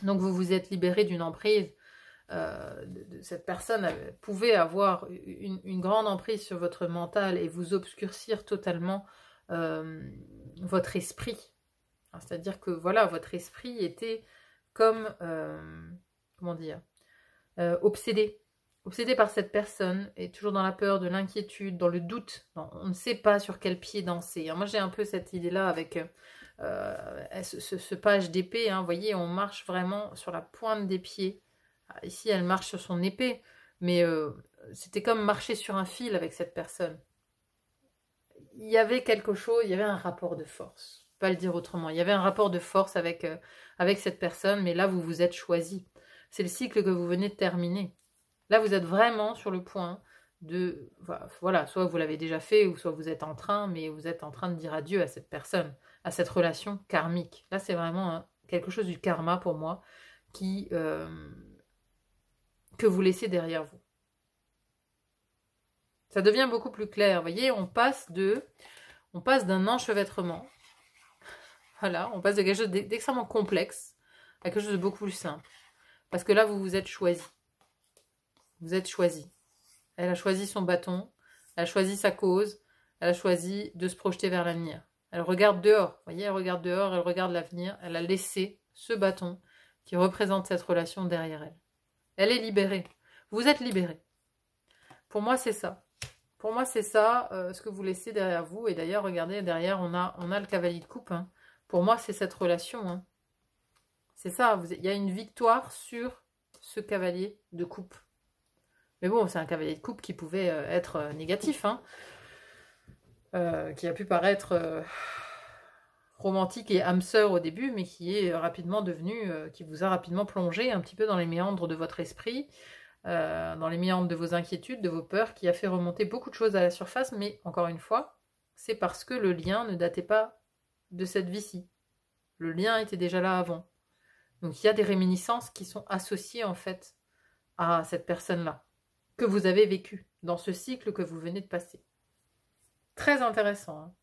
Donc vous vous êtes libéré d'une emprise. Cette personne pouvait avoir une grande emprise sur votre mental et vous obscurcir totalement votre esprit. C'est-à-dire que voilà, votre esprit était comme, comment dire, obsédé. Obsédé par cette personne, et toujours dans la peur, de l'inquiétude, dans le doute. On ne sait pas sur quel pied danser. Moi, j'ai un peu cette idée-là avec ce page d'épée. Hein, vous voyez, on marche vraiment sur la pointe des pieds. Ici, elle marche sur son épée, mais c'était comme marcher sur un fil avec cette personne. Il y avait quelque chose, il y avait un rapport de force. Pas le dire autrement. Il y avait un rapport de force avec cette personne, mais là, vous vous êtes choisi. C'est le cycle que vous venez de terminer. Là, vous êtes vraiment sur le point de... Voilà, soit vous l'avez déjà fait, ou soit vous êtes en train, mais vous êtes en train de dire adieu à cette personne, à cette relation karmique. Là, c'est vraiment quelque chose du karma pour moi que vous laissez derrière vous. Ça devient beaucoup plus clair. Vous voyez, on passe d'un enchevêtrement Voilà, on passe de quelque chose d'extrêmement complexe à quelque chose de beaucoup plus simple. Parce que là, vous vous êtes choisi. Vous êtes choisi. Elle a choisi son bâton, elle a choisi sa cause, elle a choisi de se projeter vers l'avenir. Elle regarde dehors, vous voyez, elle regarde dehors, elle regarde l'avenir, elle a laissé ce bâton qui représente cette relation derrière elle. Elle est libérée. Vous êtes libéré. Pour moi, c'est ça. Pour moi, c'est ça, ce que vous laissez derrière vous. Et d'ailleurs, regardez, derrière, on a le cavalier de coupe. Hein. Pour moi, c'est cette relation. Hein. C'est ça. Il y a une victoire sur ce cavalier de coupe. Mais bon, c'est un cavalier de coupe qui pouvait être négatif. Hein. Qui a pu paraître romantique et âme sœur au début, mais qui est rapidement devenu, qui vous a rapidement plongé un petit peu dans les méandres de votre esprit, dans les méandres de vos inquiétudes, de vos peurs, qui a fait remonter beaucoup de choses à la surface, mais encore une fois, c'est parce que le lien ne datait pas de cette vie-ci. Le lien était déjà là avant. Donc il y a des réminiscences qui sont associées en fait à cette personne-là, que vous avez vécue, dans ce cycle que vous venez de passer. Très intéressant. Hein.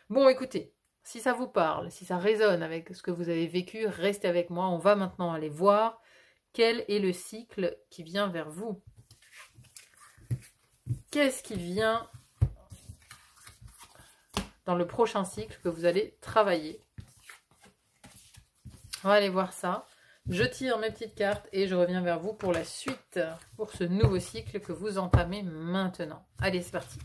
Bon, écoutez, si ça vous parle, si ça résonne avec ce que vous avez vécu, restez avec moi. On va maintenant aller voir quel est le cycle qui vient vers vous. Qu'est-ce qui vient dans le prochain cycle que vous allez travailler? On va aller voir ça. Je tire mes petites cartes et je reviens vers vous pour la suite, pour ce nouveau cycle que vous entamez maintenant. Allez, c'est parti.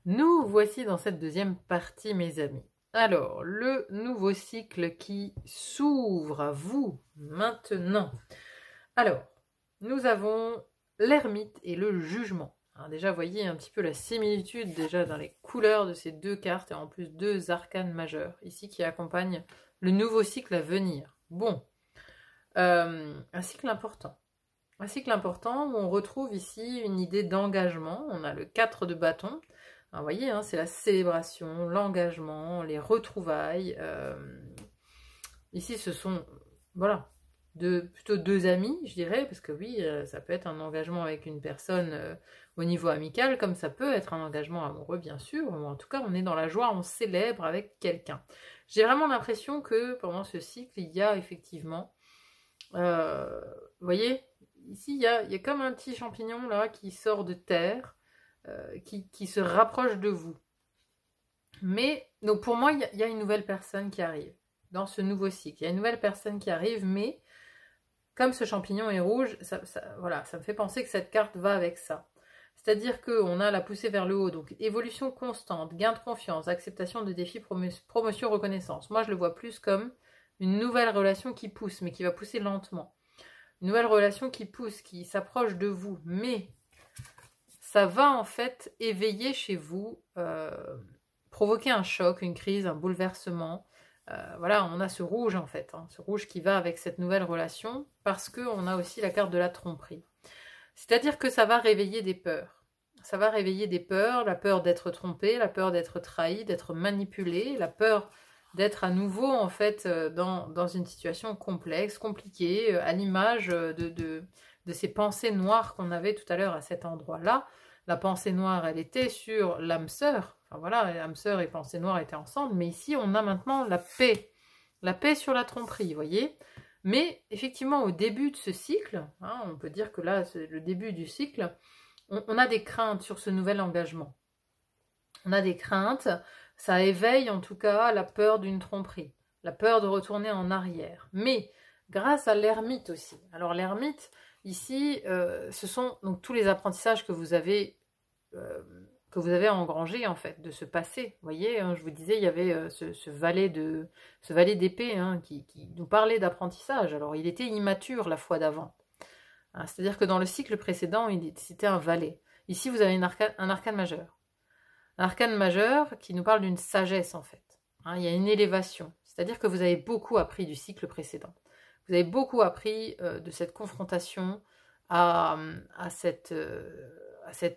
Nous voici dans cette deuxième partie, mes amis. Alors, le nouveau cycle qui s'ouvre à vous maintenant. Alors, nous avons l'ermite et le jugement. Alors déjà, voyez un petit peu la similitude déjà dans les couleurs de ces deux cartes et en plus deux arcanes majeurs ici qui accompagnent le nouveau cycle à venir. Bon, un cycle important. Un cycle important où on retrouve ici une idée d'engagement. On a le 4 de bâton. Alors, vous voyez, hein, c'est la célébration, l'engagement, les retrouvailles. Ici, ce sont, voilà, plutôt deux amis, je dirais, parce que oui, ça peut être un engagement avec une personne au niveau amical, comme ça peut être un engagement amoureux, bien sûr. Ou en tout cas, on est dans la joie, on célèbre avec quelqu'un. J'ai vraiment l'impression que pendant ce cycle, il y a effectivement, vous voyez, ici, il y a comme un petit champignon là qui sort de terre, qui se rapproche de vous. Mais, donc pour moi, il y a une nouvelle personne qui arrive dans ce nouveau cycle. Il y a une nouvelle personne qui arrive, mais comme ce champignon est rouge, voilà, ça me fait penser que cette carte va avec ça. C'est-à-dire qu'on a la poussée vers le haut, donc évolution constante, gain de confiance, acceptation de défis, promotion, reconnaissance. Moi, je le vois plus comme une nouvelle relation qui pousse, mais qui va pousser lentement. Une nouvelle relation qui pousse, qui s'approche de vous, mais ça va en fait éveiller chez vous, provoquer un choc, une crise, un bouleversement. Voilà, on a ce rouge en fait, hein, ce rouge qui va avec cette nouvelle relation, parce qu'on a aussi la carte de la tromperie. C'est-à-dire que ça va réveiller des peurs. Ça va réveiller des peurs, la peur d'être trompé, la peur d'être trahi, d'être manipulé, la peur d'être à nouveau en fait dans une situation complexe, compliquée, à l'image de ces pensées noires qu'on avait tout à l'heure à cet endroit-là. La pensée noire, elle était sur l'âme sœur. Enfin voilà, l'âme sœur et pensée noire étaient ensemble. Mais ici, on a maintenant la paix. La paix sur la tromperie, vous voyez. Mais effectivement, au début de ce cycle, hein, on peut dire que là, c'est le début du cycle, on a des craintes sur ce nouvel engagement. On a des craintes. Ça éveille en tout cas la peur d'une tromperie. La peur de retourner en arrière. Mais grâce à l'ermite aussi. Alors l'ermite, ici, ce sont donc tous les apprentissages que vous avez engrangés en fait de ce passé. Vous voyez, hein, je vous disais, il y avait ce valet d'épée hein, qui nous parlait d'apprentissage. Alors il était immature la fois d'avant. Hein, c'est-à-dire que dans le cycle précédent, c'était un valet. Ici, vous avez un arcane majeur. Un arcane majeur qui nous parle d'une sagesse en fait. Hein, il y a une élévation. C'est-à-dire que vous avez beaucoup appris du cycle précédent. Vous avez beaucoup appris de cette confrontation à cette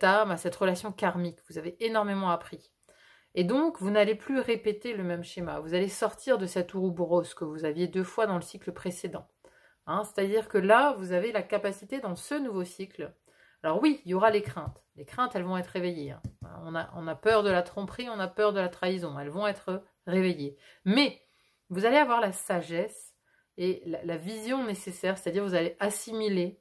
âme, à cette relation karmique. Vous avez énormément appris. Et donc, vous n'allez plus répéter le même schéma. Vous allez sortir de cet ouroboros que vous aviez 2 fois dans le cycle précédent. Hein, c'est-à-dire que là, vous avez la capacité dans ce nouveau cycle. Alors oui, il y aura les craintes. Les craintes, elles vont être réveillées. Hein. On a peur de la tromperie, on a peur de la trahison. Elles vont être réveillées. Mais vous allez avoir la sagesse et la vision nécessaire, c'est-à-dire vous allez assimiler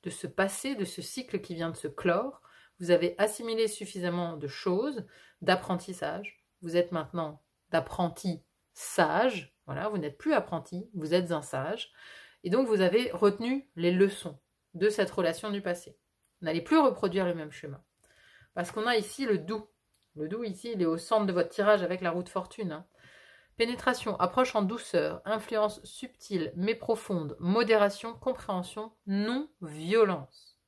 de ce passé, de ce cycle qui vient de se clore. Vous avez assimilé suffisamment de choses, d'apprentissage. Vous êtes maintenant d'apprenti sage. Voilà, vous n'êtes plus apprenti, vous êtes un sage. Et donc, vous avez retenu les leçons de cette relation du passé. Vous n'allez plus reproduire le même chemin. Parce qu'on a ici le doux. Le doux, ici, il est au centre de votre tirage avec la roue de fortune. Hein. Pénétration, approche en douceur, influence subtile mais profonde, modération, compréhension, non-violence.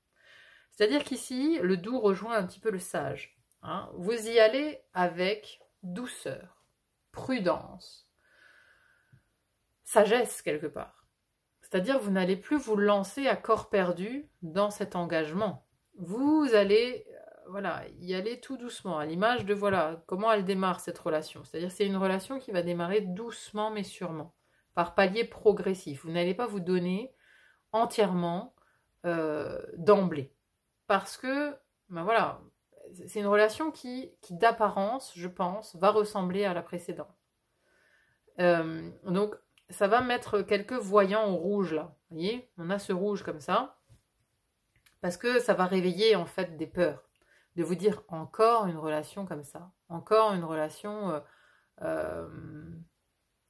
C'est-à-dire qu'ici, le doux rejoint un petit peu le sage. Hein. Vous y allez avec douceur, prudence, sagesse quelque part. C'est-à-dire vous n'allez plus vous lancer à corps perdu dans cet engagement. Vous allez y aller tout doucement, à l'image de comment elle démarre cette relation. C'est-à-dire c'est une relation qui va démarrer doucement mais sûrement, par paliers progressifs. Vous n'allez pas vous donner entièrement d'emblée. Parce que, c'est une relation qui d'apparence, je pense, va ressembler à la précédente. Donc, ça va mettre quelques voyants au rouge, là. Vous voyez, on a ce rouge comme ça. Parce que ça va réveiller, en fait, des peurs. De vous dire, encore une relation comme ça. Encore une relation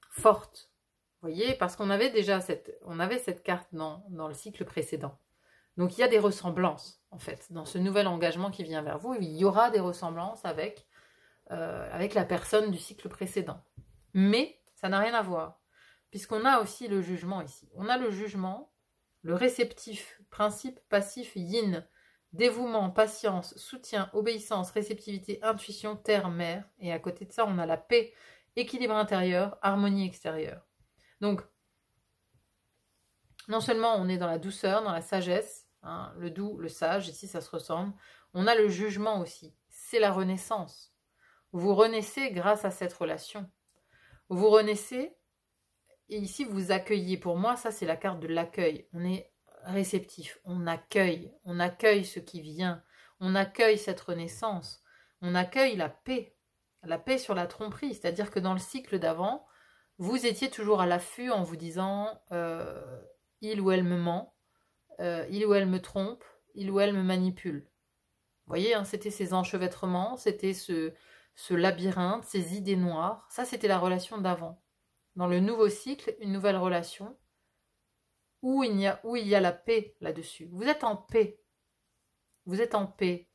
forte. Vous voyez, parce qu'on avait déjà cette carte dans le cycle précédent. Donc, il y a des ressemblances, en fait, dans ce nouvel engagement qui vient vers vous. Il y aura des ressemblances avec la personne du cycle précédent. Mais, ça n'a rien à voir. Puisqu'on a aussi le jugement ici. On a le jugement, le réceptif, principe passif yin, dévouement, patience, soutien, obéissance, réceptivité, intuition, terre, mer. Et à côté de ça, on a la paix, équilibre intérieur, harmonie extérieure. Donc, non seulement on est dans la douceur, dans la sagesse, hein, le doux, le sage, ici ça se ressemble, on a le jugement aussi. C'est la renaissance. Vous renaissez grâce à cette relation. Vous renaissez. Et ici, vous accueillez. Pour moi, ça, c'est la carte de l'accueil. On est réceptif. On accueille ce qui vient. On accueille cette renaissance. On accueille la paix. La paix sur la tromperie. C'est-à-dire que dans le cycle d'avant, vous étiez toujours à l'affût en vous disant il ou elle me ment, il ou elle me trompe, il ou elle me manipule. Vous voyez, hein, c'était ces enchevêtrements, c'était ce labyrinthe, ces idées noires. Ça, c'était la relation d'avant. Dans le nouveau cycle, une nouvelle relation où il y a la paix là-dessus. Vous êtes en paix. Vous êtes en paix.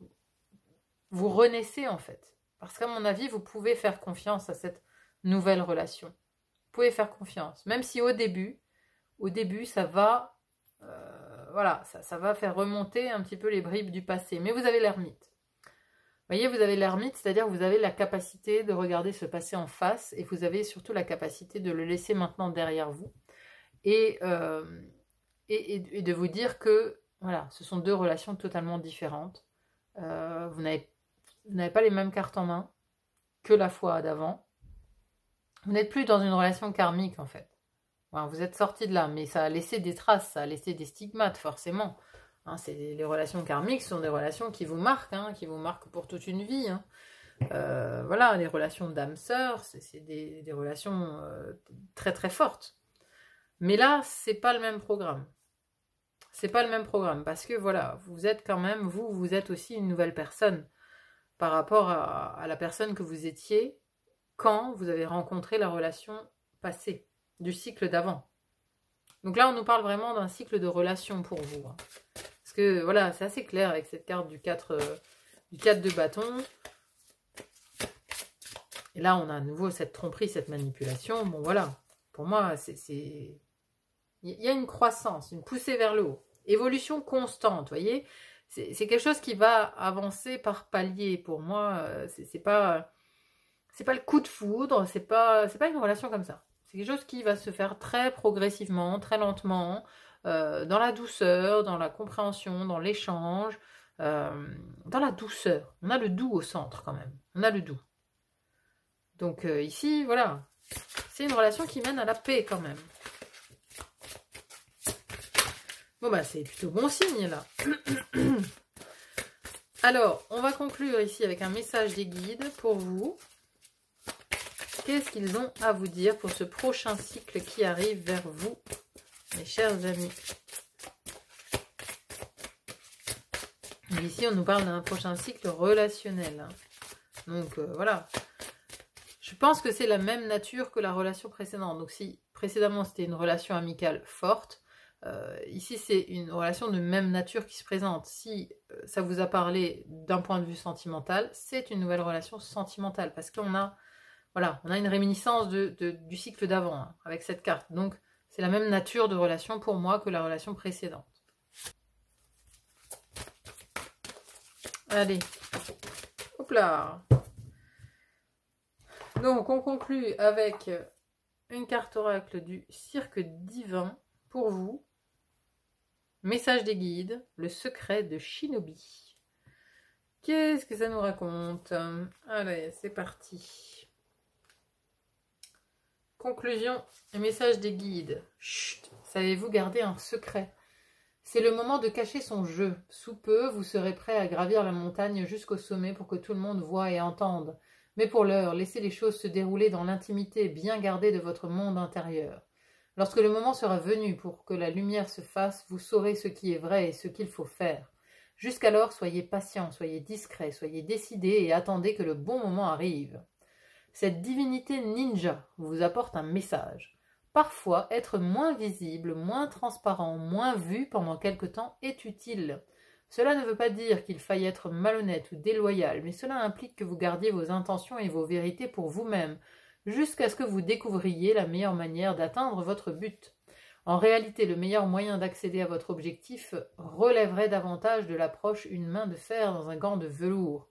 Vous renaissez en fait. Parce qu'à mon avis, vous pouvez faire confiance à cette nouvelle relation. Vous pouvez faire confiance. Même si au début, ça va, ça va faire remonter un petit peu les bribes du passé. Mais vous avez l'ermite. Vous voyez, vous avez l'ermite, c'est-à-dire que vous avez la capacité de regarder ce passé en face et vous avez surtout la capacité de le laisser maintenant derrière vous et de vous dire que ce sont deux relations totalement différentes. Vous n'avez pas les mêmes cartes en main que la fois d'avant. Vous n'êtes plus dans une relation karmique en fait. Vous êtes sorti de là, mais ça a laissé des traces, ça a laissé des stigmates forcément. Hein, les relations karmiques sont des relations qui vous marquent, qui vous marquent pour toute une vie. Hein. Les relations d'âme-sœur, c'est des relations très très fortes. Mais là, c'est pas le même programme. C'est pas le même programme parce que vous êtes quand même, vous êtes aussi une nouvelle personne par rapport à la personne que vous étiez quand vous avez rencontré la relation passée, du cycle d'avant. Donc là, on nous parle vraiment d'un cycle de relation pour vous. Hein. Parce que c'est assez clair avec cette carte du 4 de bâton. Et là, on a à nouveau cette tromperie, cette manipulation. Bon, pour moi, il y a une croissance, une poussée vers le haut. Évolution constante, vous voyez. C'est quelque chose qui va avancer par palier. Pour moi, c'est pas le coup de foudre, c'est pas une relation comme ça. C'est quelque chose qui va se faire très progressivement, très lentement, dans la douceur, dans la compréhension, dans l'échange, dans la douceur. On a le doux au centre quand même. On a le doux. Donc ici, voilà, c'est une relation qui mène à la paix quand même. Bon, bah c'est plutôt bon signe, là. Alors, on va conclure ici avec un message des guides pour vous. Qu'est-ce qu'ils ont à vous dire pour ce prochain cycle qui arrive vers vous, mes chers amis? Ici, on nous parle d'un prochain cycle relationnel. Donc, voilà. Je pense que c'est la même nature que la relation précédente. Donc, si précédemment, c'était une relation amicale forte, ici, c'est une relation de même nature qui se présente. Si ça vous a parlé d'un point de vue sentimental, c'est une nouvelle relation sentimentale. Parce qu'on a, voilà, on a une réminiscence du cycle d'avant, hein, avec cette carte. Donc, c'est la même nature de relation pour moi que la relation précédente. Allez, hop là. Donc, on conclut avec une carte oracle du cirque divin pour vous. Message des guides, le secret de Shinobi. Qu'est-ce que ça nous raconte? Allez, c'est parti. Conclusion et message des guides. Chut, savez-vous garder un secret? C'est le moment de cacher son jeu. Sous peu, vous serez prêt à gravir la montagne jusqu'au sommet pour que tout le monde voie et entende. Mais pour l'heure, laissez les choses se dérouler dans l'intimité bien gardée de votre monde intérieur. Lorsque le moment sera venu pour que la lumière se fasse, vous saurez ce qui est vrai et ce qu'il faut faire. Jusqu'alors, soyez patient, soyez discret, soyez décidé et attendez que le bon moment arrive. Cette divinité ninja vous apporte un message. Parfois, être moins visible, moins transparent, moins vu pendant quelque temps est utile. Cela ne veut pas dire qu'il faille être malhonnête ou déloyal, mais cela implique que vous gardiez vos intentions et vos vérités pour vous-même, jusqu'à ce que vous découvriez la meilleure manière d'atteindre votre but. En réalité, le meilleur moyen d'accéder à votre objectif relèverait davantage de l'approche une main de fer dans un gant de velours.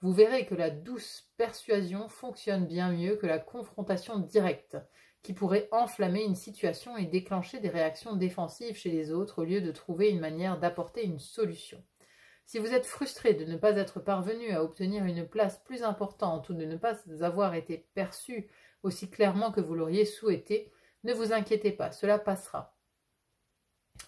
Vous verrez que la douce persuasion fonctionne bien mieux que la confrontation directe, qui pourrait enflammer une situation et déclencher des réactions défensives chez les autres au lieu de trouver une manière d'apporter une solution. Si vous êtes frustré de ne pas être parvenu à obtenir une place plus importante ou de ne pas avoir été perçu aussi clairement que vous l'auriez souhaité, ne vous inquiétez pas, cela passera.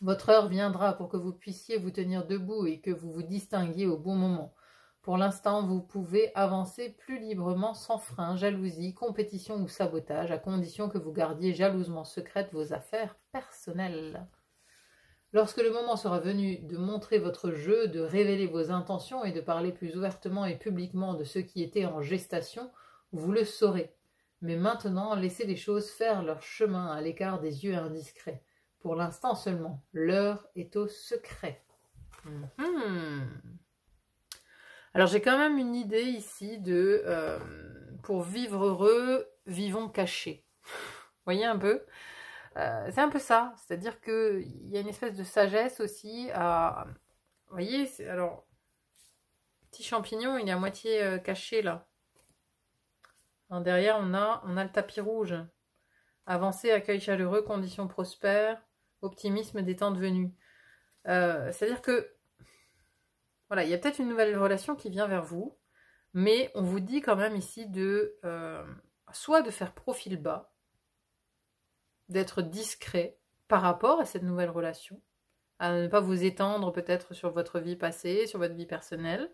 Votre heure viendra pour que vous puissiez vous tenir debout et que vous vous distinguiez au bon moment. Pour l'instant, vous pouvez avancer plus librement sans frein, jalousie, compétition ou sabotage, à condition que vous gardiez jalousement secrètes vos affaires personnelles. Lorsque le moment sera venu de montrer votre jeu, de révéler vos intentions et de parler plus ouvertement et publiquement de ce qui était en gestation, vous le saurez. Mais maintenant, laissez les choses faire leur chemin à l'écart des yeux indiscrets. Pour l'instant seulement, l'heure est au secret. Alors j'ai quand même une idée ici de pour vivre heureux, vivons cachés. Vous voyez un peu? C'est un peu ça, c'est-à-dire qu'il y a une espèce de sagesse aussi à... Vous voyez, alors, petit champignon, il est à moitié caché là. Alors, derrière, on a le tapis rouge. Avancée, accueil chaleureux, conditions prospères, optimisme, détente venue. C'est-à-dire que, voilà, il y a peut-être une nouvelle relation qui vient vers vous, mais on vous dit quand même ici de soit de faire profil bas, d'être discret par rapport à cette nouvelle relation, à ne pas vous étendre peut-être sur votre vie passée, sur votre vie personnelle,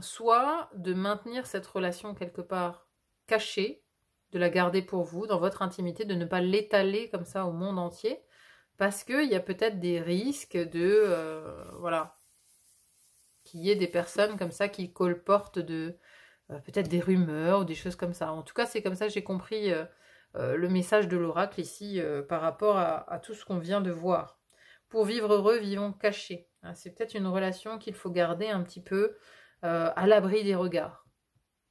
soit de maintenir cette relation quelque part cachée, de la garder pour vous, dans votre intimité, de ne pas l'étaler comme ça au monde entier, parce qu'il y a peut-être des risques de, voilà, qu'il y ait des personnes comme ça qui colportent de, peut-être des rumeurs ou des choses comme ça. En tout cas, c'est comme ça que j'ai compris le message de l'oracle ici par rapport à tout ce qu'on vient de voir. Pour vivre heureux, vivons cachés. C'est peut-être une relation qu'il faut garder un petit peu à l'abri des regards,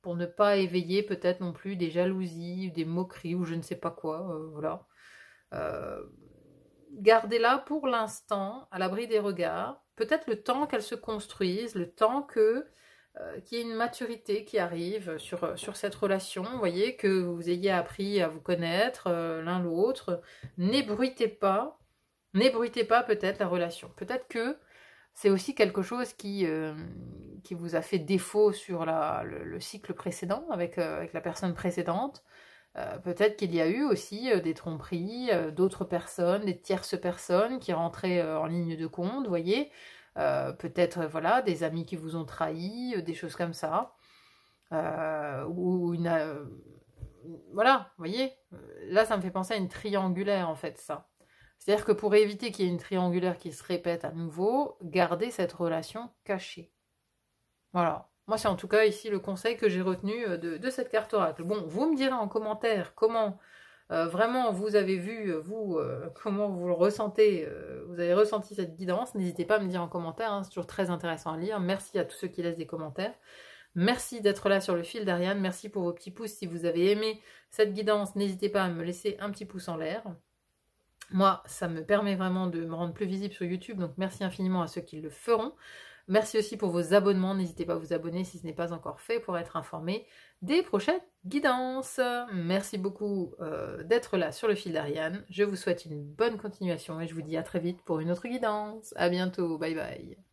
pour ne pas éveiller peut-être non plus des jalousies, des moqueries ou je ne sais pas quoi. Voilà. Gardez-la pour l'instant à l'abri des regards. Peut-être le temps qu'elle se construise, le temps qu'il y ait une maturité qui arrive sur cette relation, vous voyez, que vous ayez appris à vous connaître l'un l'autre. N'ébruitez pas peut-être la relation. Peut-être que c'est aussi quelque chose qui vous a fait défaut sur le cycle précédent, avec la personne précédente. Peut-être qu'il y a eu aussi des tromperies, d'autres personnes, des tierces personnes qui rentraient en ligne de compte, vous voyez. Peut-être, voilà, des amis qui vous ont trahi, des choses comme ça. Voilà, vous voyez. Là, ça me fait penser à une triangulaire, en fait, ça. C'est-à-dire que pour éviter qu'il y ait une triangulaire qui se répète à nouveau, gardez cette relation cachée. Voilà. Moi, c'est en tout cas ici le conseil que j'ai retenu de cette carte oracle. Bon, vous me direz en commentaire comment vraiment vous avez vu, vous, comment vous le ressentez, vous avez ressenti cette guidance. N'hésitez pas à me dire en commentaire, hein, c'est toujours très intéressant à lire. Merci à tous ceux qui laissent des commentaires. Merci d'être là sur le fil d'Ariane. Merci pour vos petits pouces. Si vous avez aimé cette guidance, n'hésitez pas à me laisser un petit pouce en l'air. Moi, ça me permet vraiment de me rendre plus visible sur YouTube, donc merci infiniment à ceux qui le feront. Merci aussi pour vos abonnements, n'hésitez pas à vous abonner si ce n'est pas encore fait pour être informé des prochaines guidances. Merci beaucoup d'être là sur le fil d'Ariane. Je vous souhaite une bonne continuation et je vous dis à très vite pour une autre guidance. À bientôt, bye bye.